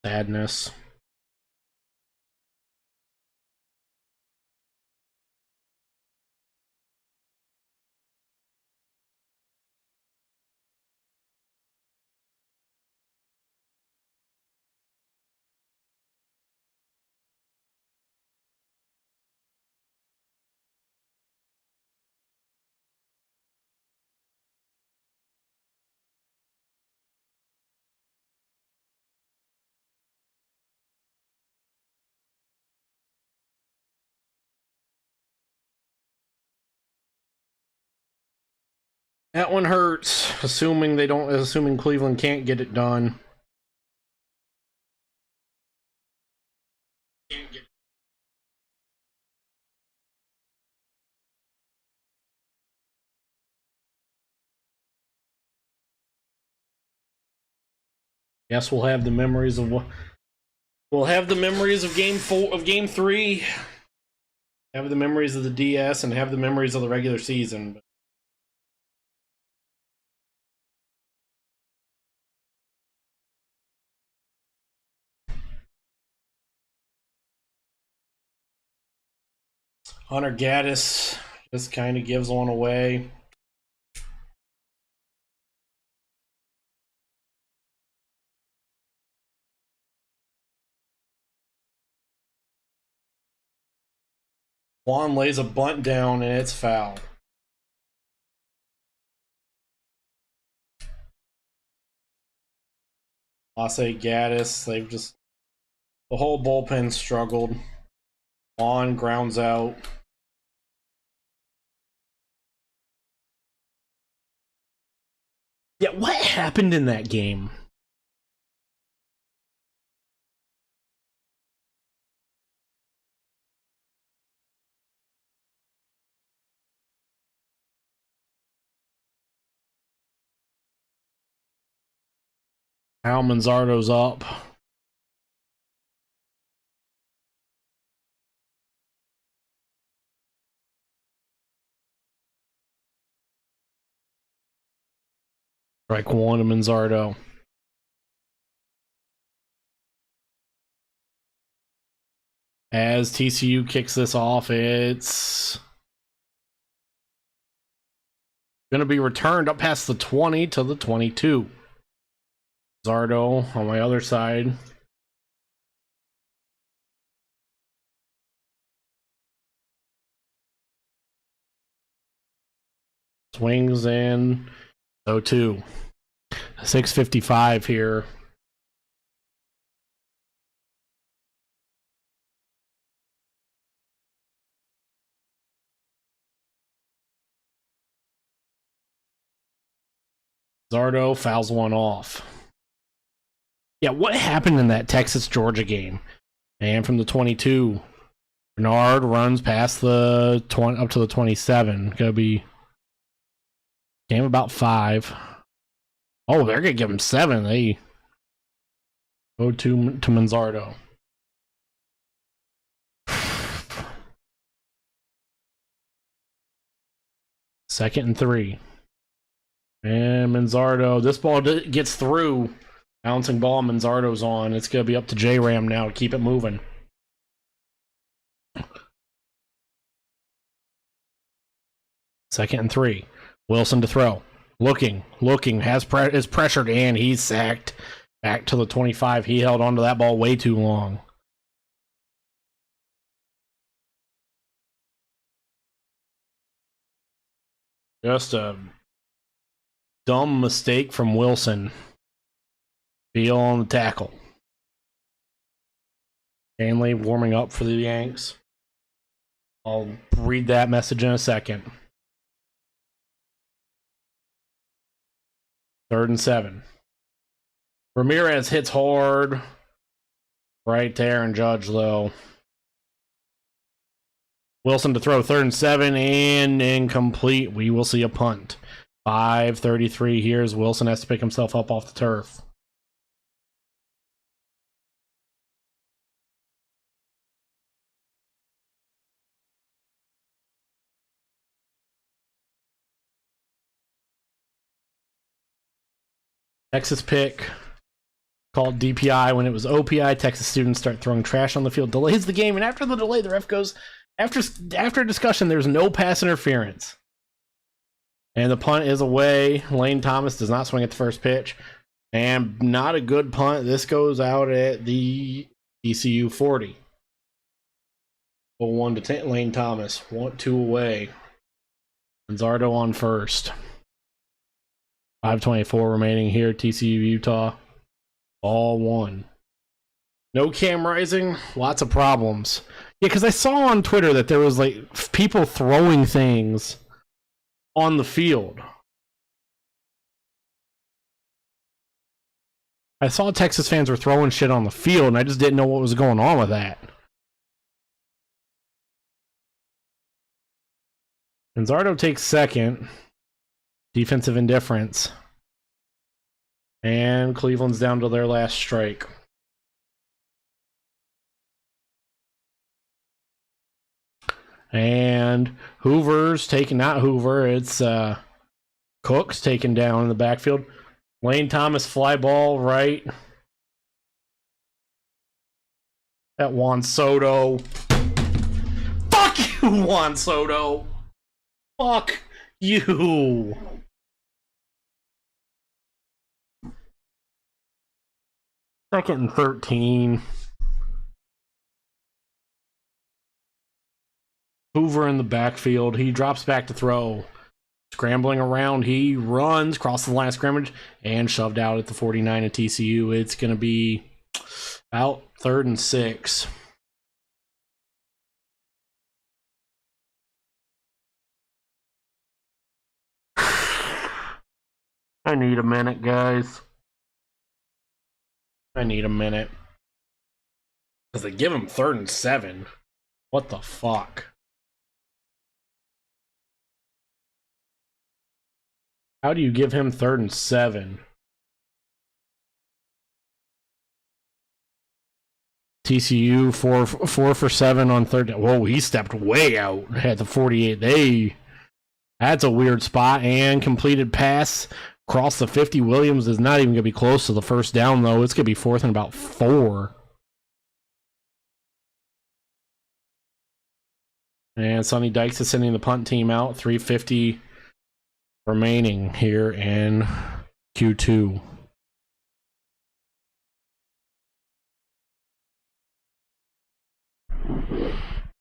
Sadness. That one hurts, assuming Cleveland can't get it done. Guess we'll have the memories of game 3. Have the memories of the DS and have the memories of the regular season. Hunter Gaddis just kind of gives one away. Juan lays a bunt down and it's foul. Lasse Gaddis, the whole bullpen struggled. Juan grounds out. Yeah, what happened in that game? Al Manzardo's up. Strike one to Manzardo. As TCU kicks this off, it's going to be returned up past the 20 to the 22. Manzardo on my other side. Swings and 0-2. 6:55 here. Zardo fouls one off. Yeah, what happened in that Texas-Georgia game? And from the 22, Bernard runs past the 20 up to the 27. Gonna be game about 5. Oh, they're gonna give him 7. They go to Manzardo. Second and 3. And Manzardo, this ball gets through. Bouncing ball, Manzardo's on. It's going to be up to J-Ram now to keep it moving. Second and 3. Wilson to throw. Looking, is pressured, and he's sacked. Back to the 25. He held onto that ball way too long. Just a dumb mistake from Wilson. Beal on the tackle. Hanley warming up for the Yanks. I'll read that message in a second. 3rd and 7. Ramirez hits hard. Right there, and Judge though. Wilson to throw 3rd and 7 and incomplete. We will see a punt. 5:33 here as Wilson has to pick himself up off the turf. Texas pick called DPI when it was OPI. Texas students start throwing trash on the field, delays the game, and after the delay, the ref goes, after discussion, there's no pass interference. And the punt is away. Lane Thomas does not swing at the first pitch. And not a good punt. This goes out at the TCU 40. 1 to 10, Lane Thomas. 2 away. Zardo on first. 5:24 remaining here. TCU Utah. All 1. No cam rising. Lots of problems. Yeah, because I saw on Twitter that there was like people throwing things on the field. I saw Texas fans were throwing shit on the field, and I just didn't know what was going on with that. Gonzardo takes second. Defensive indifference. And Cleveland's down to their last strike. And Hoover's taking, not Hoover, it's Cook's taken down in the backfield. Lane Thomas fly ball right at Juan Soto. Fuck you, Juan Soto. Fuck you. Second and 13. Hoover in the backfield. He drops back to throw. Scrambling around, he runs, crosses the line of scrimmage, and shoved out at the 49 at TCU. It's going to be about 3rd and 6. I need a minute, guys. I need a minute. Because they give him 3rd and 7. What the fuck? How do you give him 3rd and 7? TCU 4 for 7 on 3rd. Whoa, he stepped way out at the 48. That's a weird spot. And completed pass across the 50. Williams is not even going to be close to the first down, though. It's going to be 4th and about 4. And Sonny Dykes is sending the punt team out. 3:50 remaining here in Q2.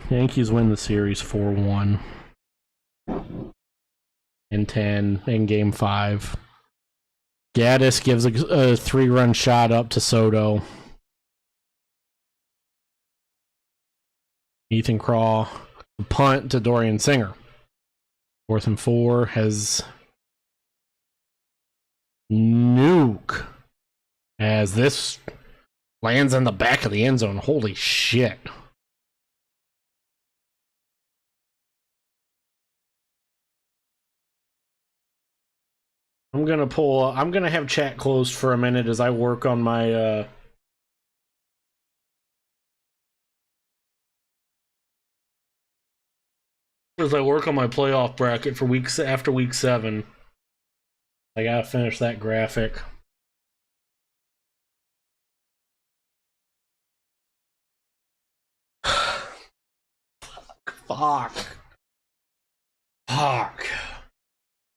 Yankees win the series 4-1 in 10 in game 5. Gaddis gives a 3-run shot up to Soto. Ethan Craw, punt to Dorian Singer. 4th and 4 has Nuke as this lands in the back of the end zone. Holy shit. I'm gonna have chat closed for a minute as I work on my playoff bracket for weeks after week 7. I gotta finish that graphic. Fuck.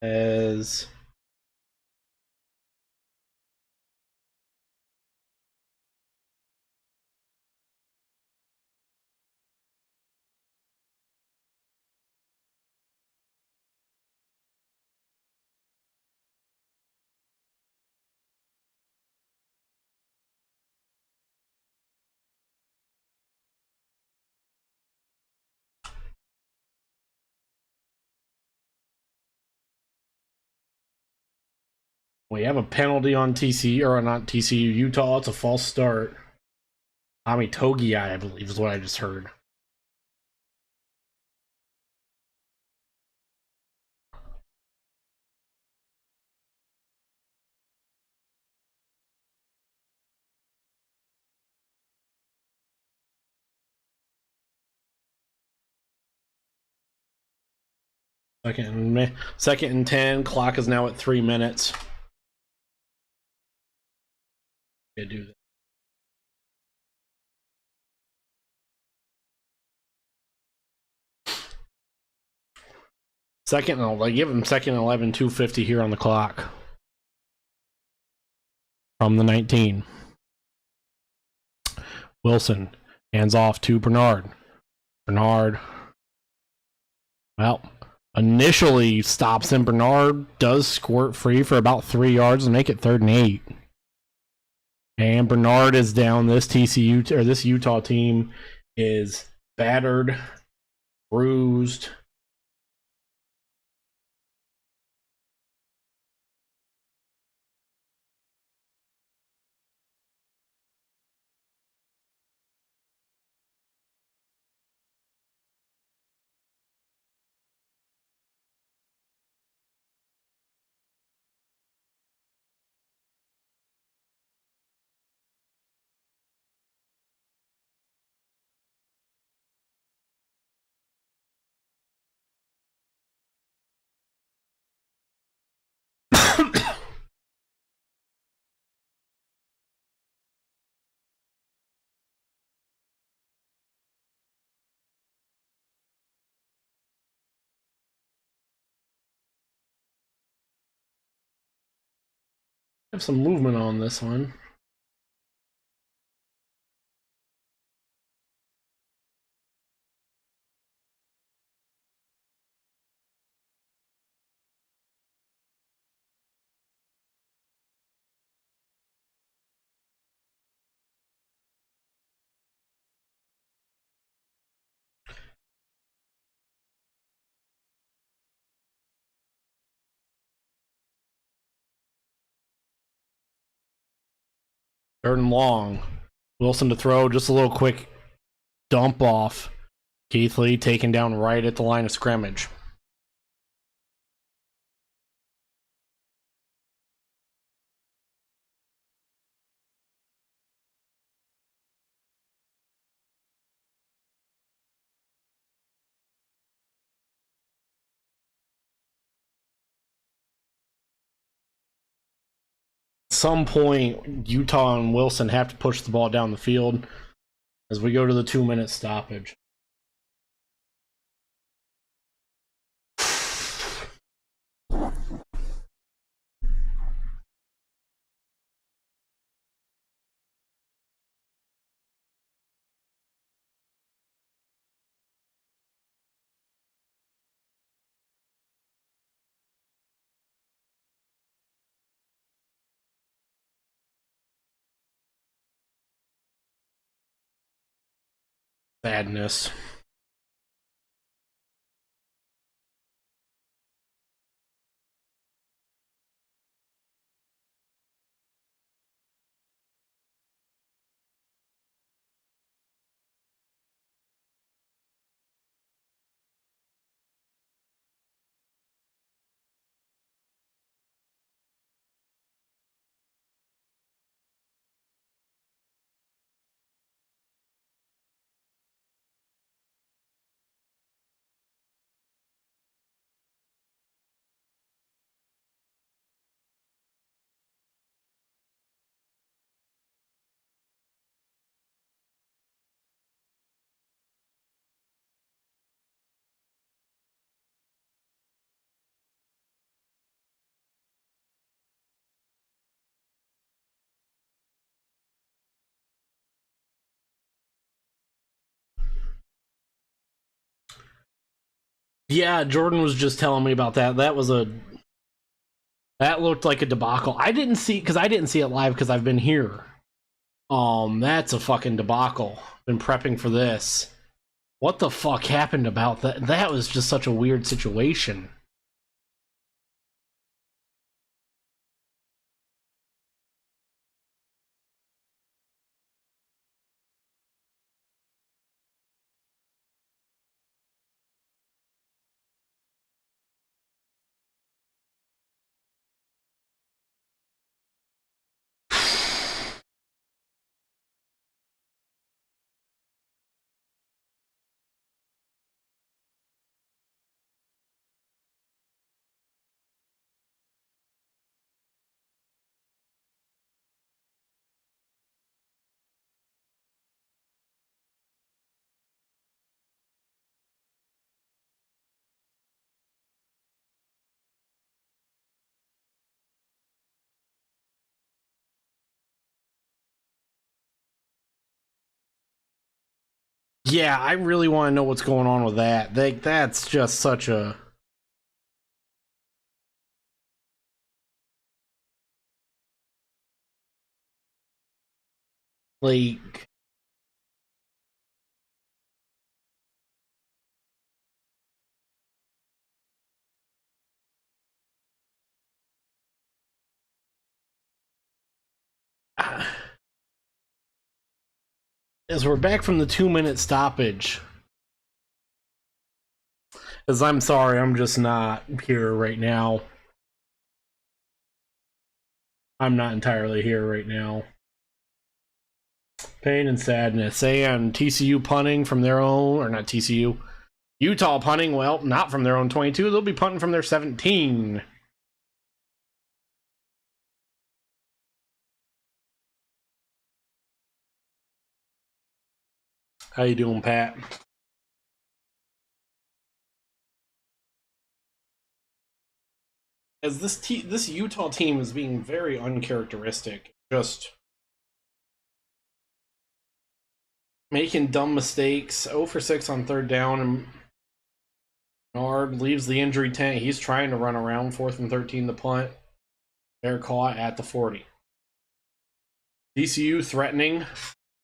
As we have a penalty on TCU, or not TCU, Utah. It's a false start. Tommy Togiai, I believe, is what I just heard. Second and 10. Clock is now at 3 minutes. Do that. They give him second and 11, 2:50 here on the clock. From the 19. Wilson hands off to Bernard. Bernard, well, initially stops him. Bernard does squirt free for about 3 yards and make it 3rd and 8. And Bernard is down. This Utah team is battered, bruised. Have some movement on this one. Third and long. Wilson to throw, just a little quick dump off. Keithley taken down right at the line of scrimmage. At some point, Utah and Wilson have to push the ball down the field as we go to the 2-minute stoppage. Sadness. Yeah, Jordan was just telling me about that. That looked like a debacle. I didn't see it live because I've been here. That's a fucking debacle. Been prepping for this. What the fuck happened about that? That was just such a weird situation. Yeah, I really want to know what's going on with that. That's just such a... Like... As we're back from the 2-minute stoppage, as I'm sorry, I'm just not here right now. I'm not entirely here right now. Pain and sadness. And TCU punting from their own, or not TCU, Utah punting, well, not from their own 22. They'll be punting from their 17. How you doing, Pat? As this Utah team is being very uncharacteristic, just making dumb mistakes. 0 for 6 on 3rd down, and Nard leaves the injury tent. He's trying to run around 4th and 13 to punt. They're caught at the 40. TCU threatening.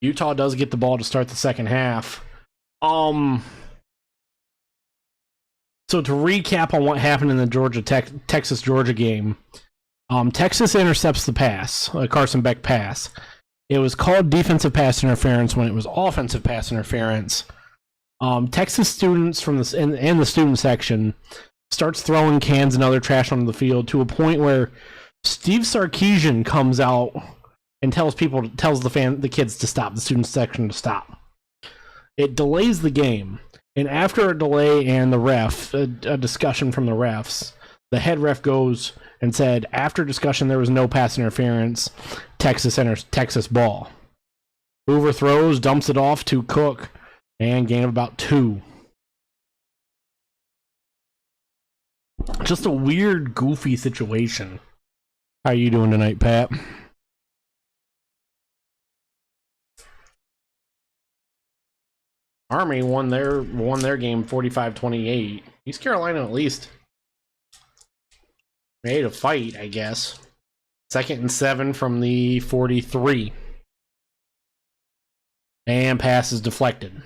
Utah does get the ball to start the second half. So to recap on what happened in the Texas-Georgia game, Texas intercepts the pass, Carson Beck pass. It was called defensive pass interference when it was offensive pass interference. Texas students from in the student section starts throwing cans and other trash onto the field to a point where Steve Sarkisian comes out and tells the kids to stop, the student section to stop. It delays the game. And after a delay and a discussion from the refs, the head ref goes and said, after discussion, there was no pass interference. Texas ball. Hoover throws, dumps it off to Cook, and gain of about 2. Just a weird, goofy situation. How you doing tonight, Pat? Army won their game 45-28. East Carolina at least made a fight, I guess. 2nd and 7 from the 43. And pass is deflected.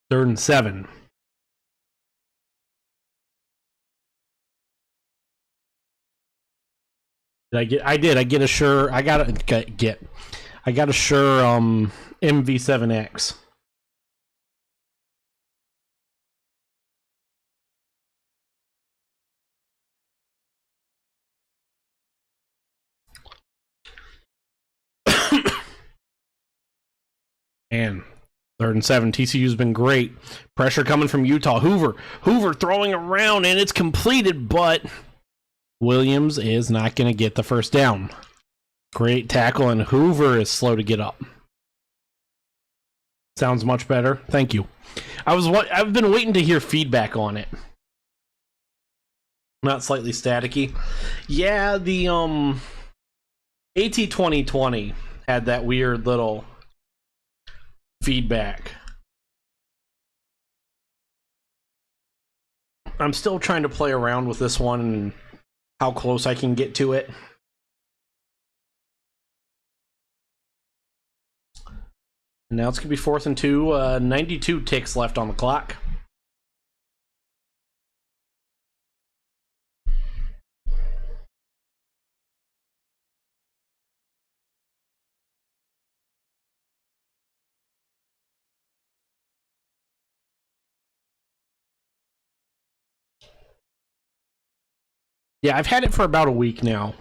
Third and 7. I get a sure. I got a sure MV7X. And 3rd and 7. TCU's been great. Pressure coming from Utah. Hoover throwing around, and it's completed, but Williams is not going to get the first down. Great tackle, and Hoover is slow to get up. Sounds much better. Thank you. I've been waiting to hear feedback on it. Not slightly staticky. Yeah, the AT 2020 had that weird little feedback. I'm still trying to play around with this one and how close I can get to it. And now it's going to be 4th and 2. 92 ticks left on the clock. Yeah, I've had it for about a week now.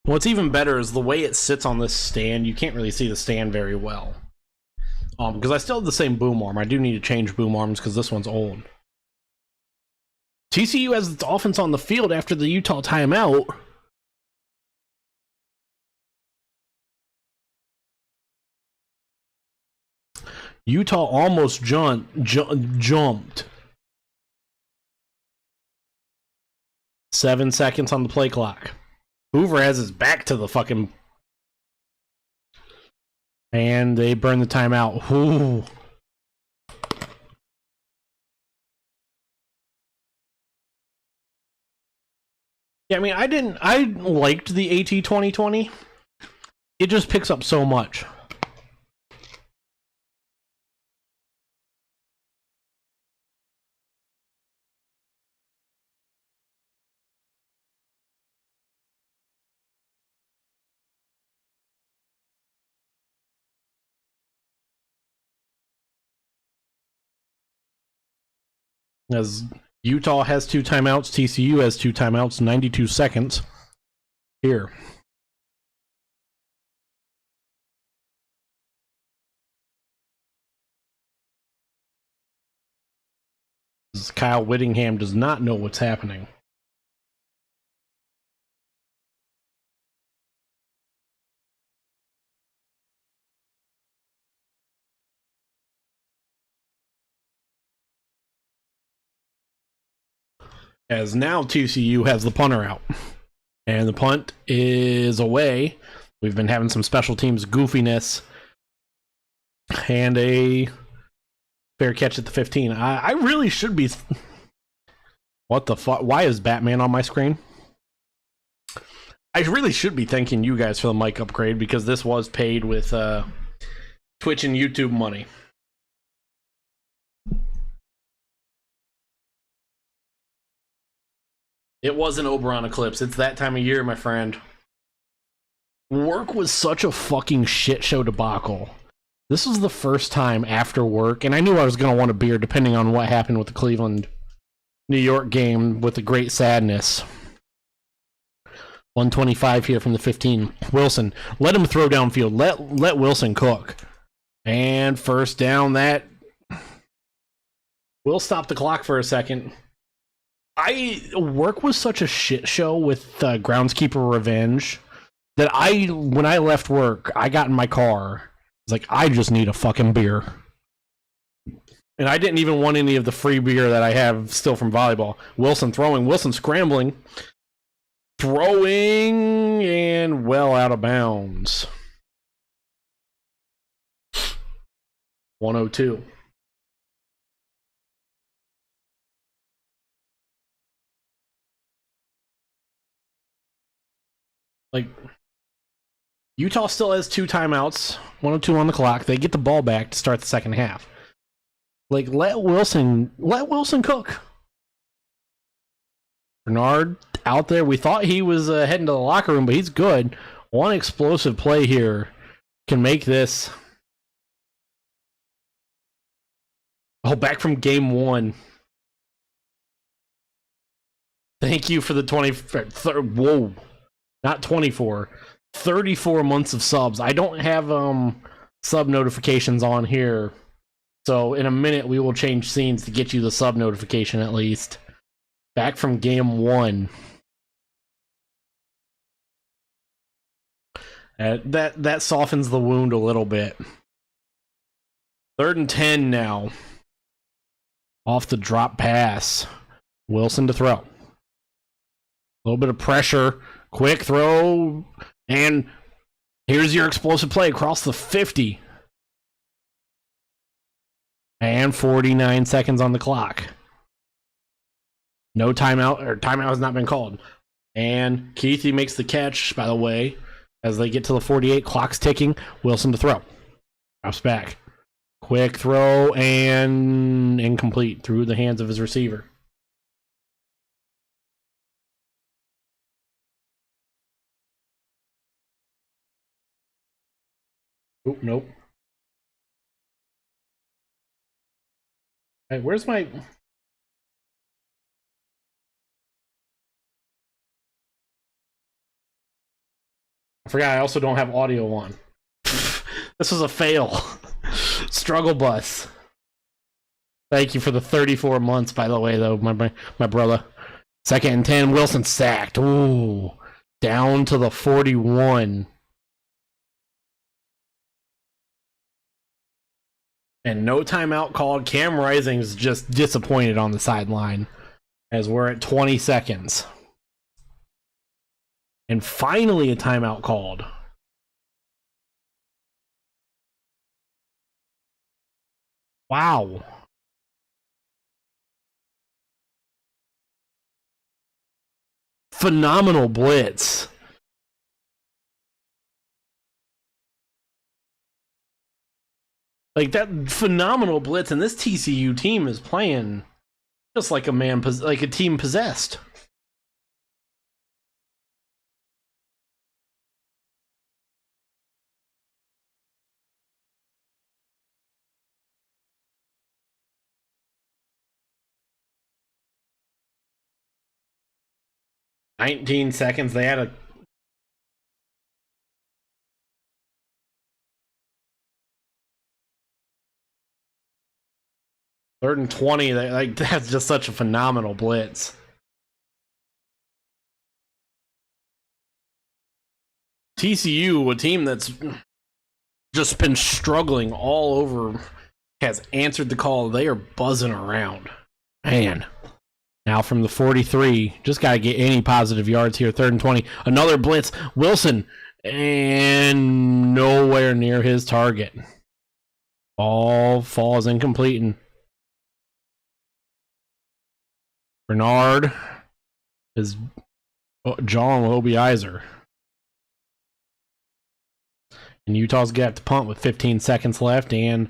What's even better is the way it sits on this stand. You can't really see the stand very well. Because I still have the same boom arm. I do need to change boom arms because this one's old. TCU has its offense on the field after the Utah timeout. Utah almost jumped. 7 seconds on the play clock. Hoover has his back to the fucking... And they burn the timeout. Ooh. Yeah, I mean, I liked the AT 2020. It just picks up so much. As Utah has 2 timeouts, TCU has 2 timeouts, 92 seconds. Here. As Kyle Whittingham does not know what's happening. As now TCU has the punter out. And the punt is away. We've been having some special teams goofiness. And a fair catch at the 15. I really should be... What the fuck? Why is Batman on my screen? I really should be thanking you guys for the mic upgrade, because this was paid with Twitch and YouTube money. It was an Oberon eclipse. It's that time of year, my friend. Work was such a fucking shit show debacle. This was the first time after work, and I knew I was going to want a beer depending on what happened with the Cleveland New York game with the great sadness. 125 here from the 15. Wilson, let him throw downfield. Let Wilson cook. And first down, that will stop the clock for a second. Work was such a shit show with Groundskeeper Revenge that when I left work, I got in my car. I was like, I just need a fucking beer. And I didn't even want any of the free beer that I have still from volleyball. Wilson throwing, Wilson scrambling. Throwing, and well out of bounds. 102. Like, Utah still has 2 timeouts, 102 on the clock. They get the ball back to start the second half. Like, let Wilson cook. Bernard out there. We thought he was heading to the locker room, but he's good. One explosive play here can make this. Oh, back from game 1. Thank you for the 23rd. Whoa. Not 24. 34 months of subs. I don't have sub notifications on here. So in a minute we will change scenes to get you the sub notification at least. Back from game 1. That softens the wound a little bit. 3rd and 10 now. Off the drop pass. Wilson to throw. A little bit of pressure. Quick throw. And here's your explosive play across the 50. And 49 seconds on the clock. No timeout, or timeout has not been called. And Keithy makes the catch, by the way, as they get to the 48. Clock's ticking. Wilson to throw. Drops back. Quick throw and incomplete through the hands of his receiver. Oh, nope. Hey, where's my... I forgot I also don't have audio on. This was a fail. Struggle bus. Thank you for the 34 months, by the way, though, my brother. 2nd and 10, Wilson sacked. Ooh. Down to the 41. And no timeout called. Cam Rising's just disappointed on the sideline as we're at 20 seconds. And finally a timeout called. Wow. Phenomenal blitz. Like that phenomenal blitz, and this TCU team is playing just like like a team possessed. "19 seconds. They had a third and 20. Like that's just such a phenomenal blitz. TCU, a team that's just been struggling all over, has answered the call. They are buzzing around. Man. Now from the 43, just got to get any positive yards here. 3rd and 20. Another blitz. Wilson, and nowhere near his target. Ball falls incomplete. And Bernard is jawing with Obiizer. And Utah's got to punt with 15 seconds left, and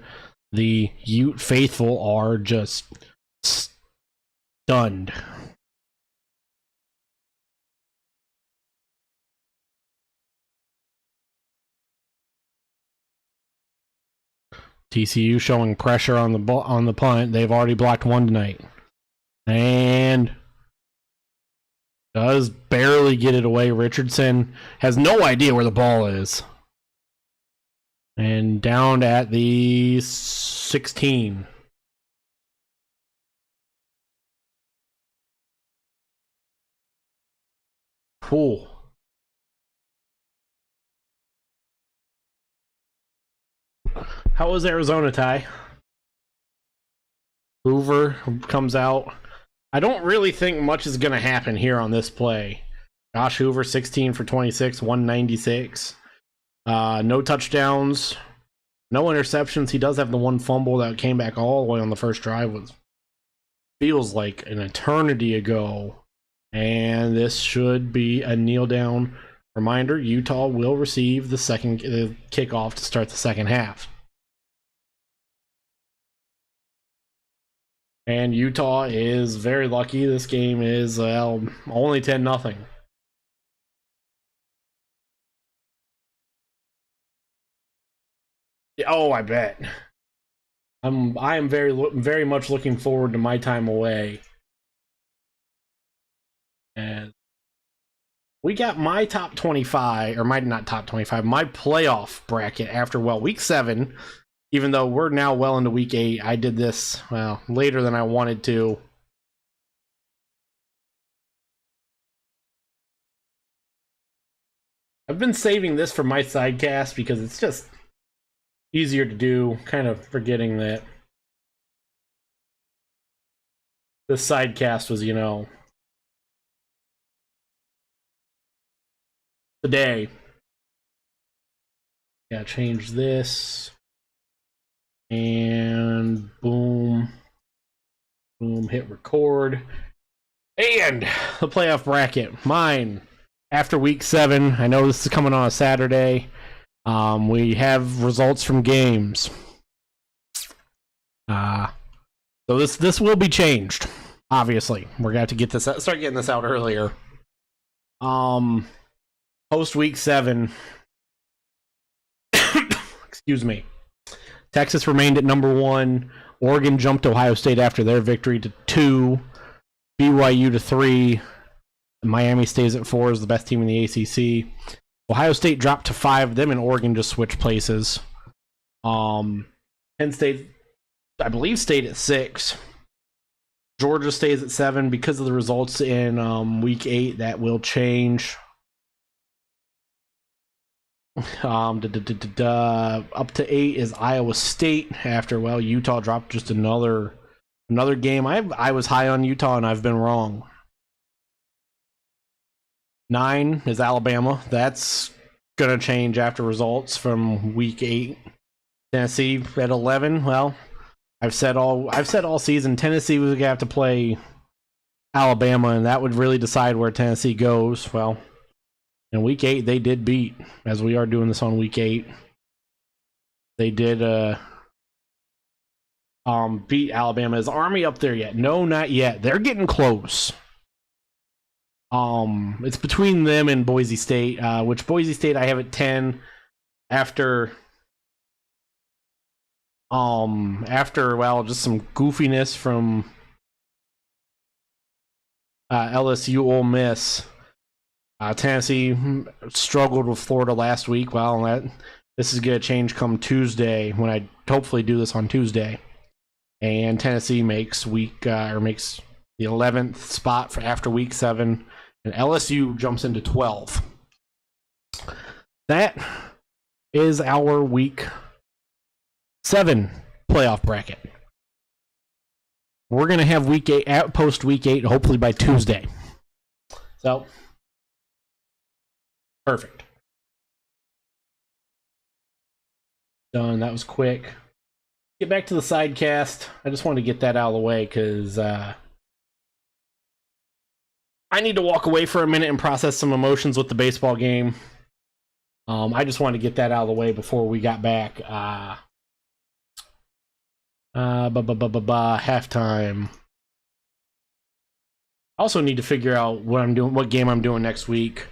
the Ute faithful are just stunned. TCU showing pressure on the punt. They've already blocked one tonight, and does barely get it away. Richardson has no idea where the ball is, and down at the 16. Cool. How was Arizona, Ty? Hoover comes out. I don't really think much is going to happen here on this play. Josh Hoover, 16 for 26, 196. No touchdowns, no interceptions. He does have the one fumble that came back all the way on the first drive. Feels like an eternity ago. And this should be a kneel down reminder. Utah will receive the kickoff to start the second half. And Utah is very lucky. This game is only 10-0. Oh, I bet. I am very much looking forward to my time away. And we got my top 25, or my not top 25, my playoff bracket after week 7. Even though we're now well into week 8, I did this later than I wanted to. I've been saving this for my sidecast because it's just easier to do, kind of forgetting that the sidecast was, today. Yeah, change this. And boom. Boom, hit record. And the playoff bracket. Mine. After week 7. I know this is coming on a Saturday. We have results from games. So this will be changed. Obviously. We're gonna have to get this out, start getting this out earlier. Post week 7. Excuse me. Texas remained at number 1. Oregon jumped Ohio State after their victory to 2. BYU to 3. Miami stays at 4 as the best team in the ACC. Ohio State dropped to 5. Them and Oregon just switched places. Penn State, I believe, stayed at 6. Georgia stays at 7 because of the results in week 8. That will change. Up to 8 is Iowa State after Utah dropped just another game. I was high on Utah and I've been wrong. 9 is Alabama. That's gonna change after results from week 8. Tennessee at 11. Well, I've said all season Tennessee was gonna have to play Alabama, and that would really decide where Tennessee goes. Well, in week 8 they did beat, as we are doing this on week 8. They did beat Alabama. Is Army up there yet? No, not yet. They're getting close. It's between them and Boise State, which Boise State I have at 10 after just some goofiness from LSU Ole Miss. Tennessee struggled with Florida last week. Well, this is going to change come Tuesday when I hopefully do this on Tuesday. And Tennessee makes the 11th spot for after week 7, and LSU jumps into 12. That is our week 7 playoff bracket. We're going to have week 8 post week 8 hopefully by Tuesday. So perfect. Done. That was quick. Get back to the sidecast. I just wanted to get that out of the way because I need to walk away for a minute and process some emotions with the baseball game. I just wanted to get that out of the way before we got back. Halftime. I also need to figure out what game I'm doing next week.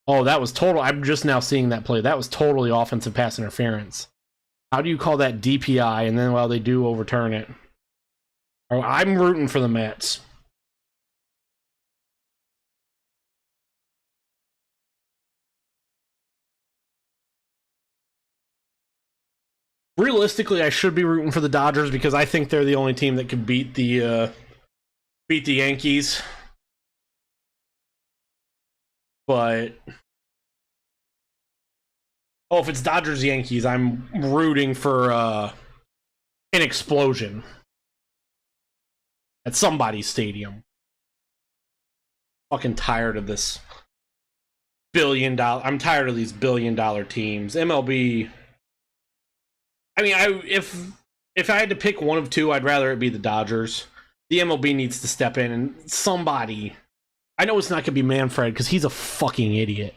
Oh, that was total. I'm just now seeing that play. That was totally offensive pass interference. How do you call that DPI? And then, they do overturn it. I'm rooting for the Mets. Realistically, I should be rooting for the Dodgers because I think they're the only team that could beat the Yankees. But if it's Dodgers Yankees, I'm rooting for an explosion at somebody's stadium. Fucking tired of this I'm tired of these billion-dollar teams. MLB. I mean, if I had to pick one of two, I'd rather it be the Dodgers. The MLB needs to step in and somebody. I know it's not gonna be Manfred because he's a fucking idiot.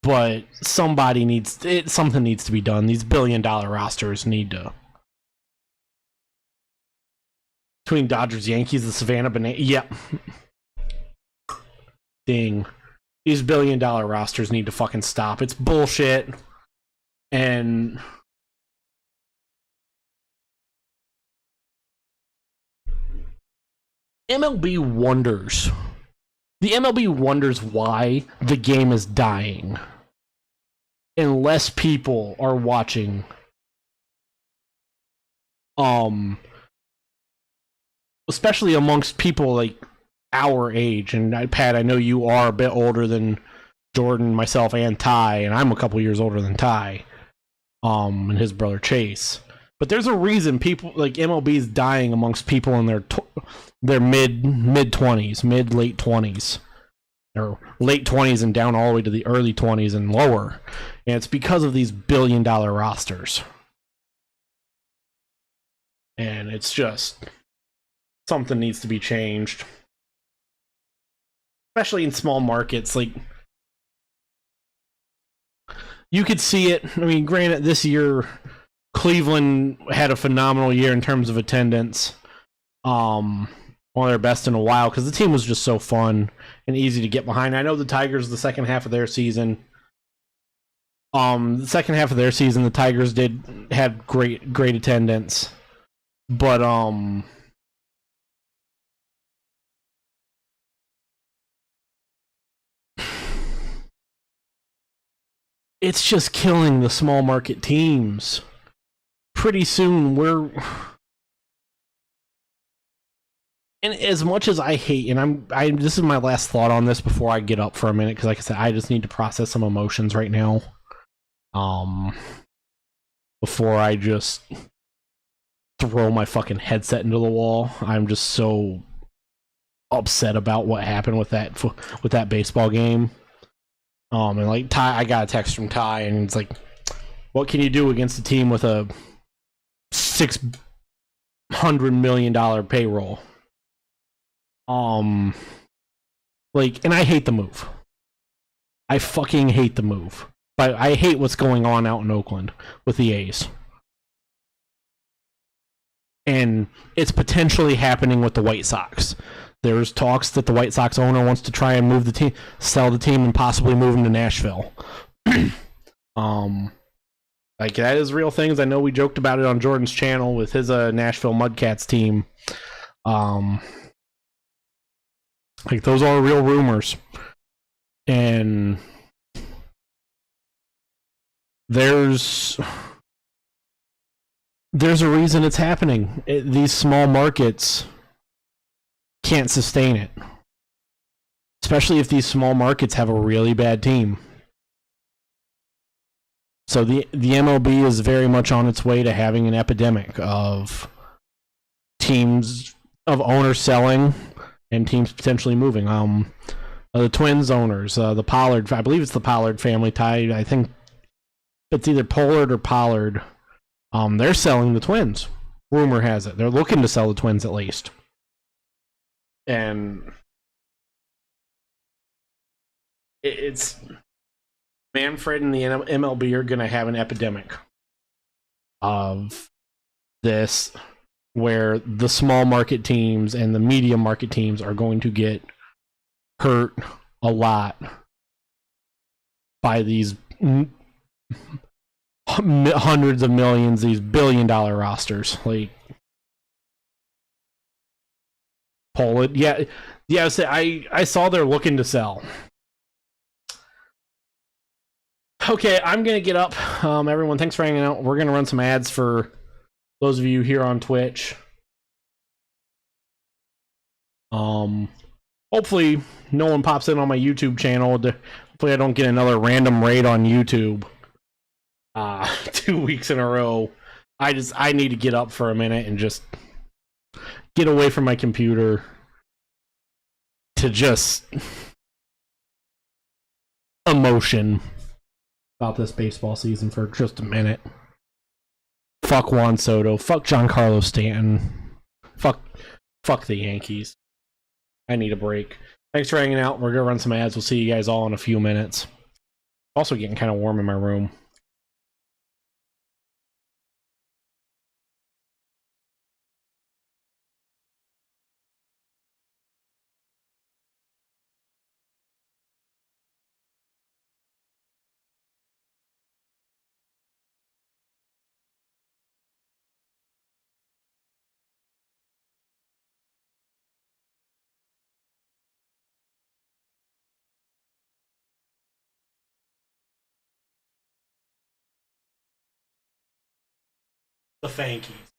But something needs to be done. These billion-dollar rosters need to. Between Dodgers, Yankees, the Savannah Banana. Yep. Ding. These billion-dollar rosters need to fucking stop. It's bullshit. And MLB wonders. The MLB wonders why the game is dying. And less people are watching. Especially amongst people like our age. And Pat, I know you are a bit older than Jordan, myself, and Ty, and I'm a couple years older than Ty. And his brother Chase. But there's a reason people like MLB is dying amongst people in their mid 20s, mid late 20s, or late 20s and down all the way to the early 20s and lower. And it's because of these billion-dollar rosters. And it's just something needs to be changed. Especially in small markets, like you could see it. I mean, granted, this year Cleveland had a phenomenal year in terms of attendance. One of their best in a while because the team was just so fun and easy to get behind. I know the Tigers, the second half of their season, the Tigers had great attendance, but it's just killing the small market teams. Pretty soon and as much as I hate, and this is my last thought on this before I get up for a minute, because like I said, I just need to process some emotions right now. Before I just throw my fucking headset into the wall. I'm just so upset about what happened with that baseball game. And like Ty, I got a text from Ty, and it's like, what can you do against a team with a $600 million payroll? Like, and I hate the move. I fucking hate the move. But I hate what's going on out in Oakland with the A's. And it's potentially happening with the White Sox. There's talks that the White Sox owner wants to try and move the team, sell the team, and possibly move them to Nashville. Like, that is real things. I know we joked about it on Jordan's channel with his Nashville Mudcats team. Like, those are real rumors. And there's a reason it's happening. These small markets can't sustain it. Especially if these small markets have a really bad team. So the MLB is very much on its way to having an epidemic of teams, of owners selling and teams potentially moving. The Twins owners, the Pollard, I believe it's the Pollard family tie. I think it's either Pollard or Pollard. They're selling the Twins. Rumor has it. They're looking to sell the Twins at least. And it's Manfred and the MLB are going to have an epidemic of this, where the small market teams and the medium market teams are going to get hurt a lot by these hundreds of millions, these billion-dollar rosters. Like, Poland, yeah. I saw they're looking to sell. Okay, I'm gonna get up. Everyone, thanks for hanging out. We're gonna run some ads for those of you here on Twitch. Hopefully no one pops in on my YouTube channel. Hopefully I don't get another random raid on YouTube 2 weeks in a row. I need to get up for a minute and just get away from my computer to just emotion about this baseball season for just a minute. Fuck Juan Soto. Fuck Giancarlo Stanton. Fuck the Yankees. I need a break. Thanks for hanging out. We're going to run some ads. We'll see you guys all in a few minutes. Also getting kind of warm in my room. The Fankees.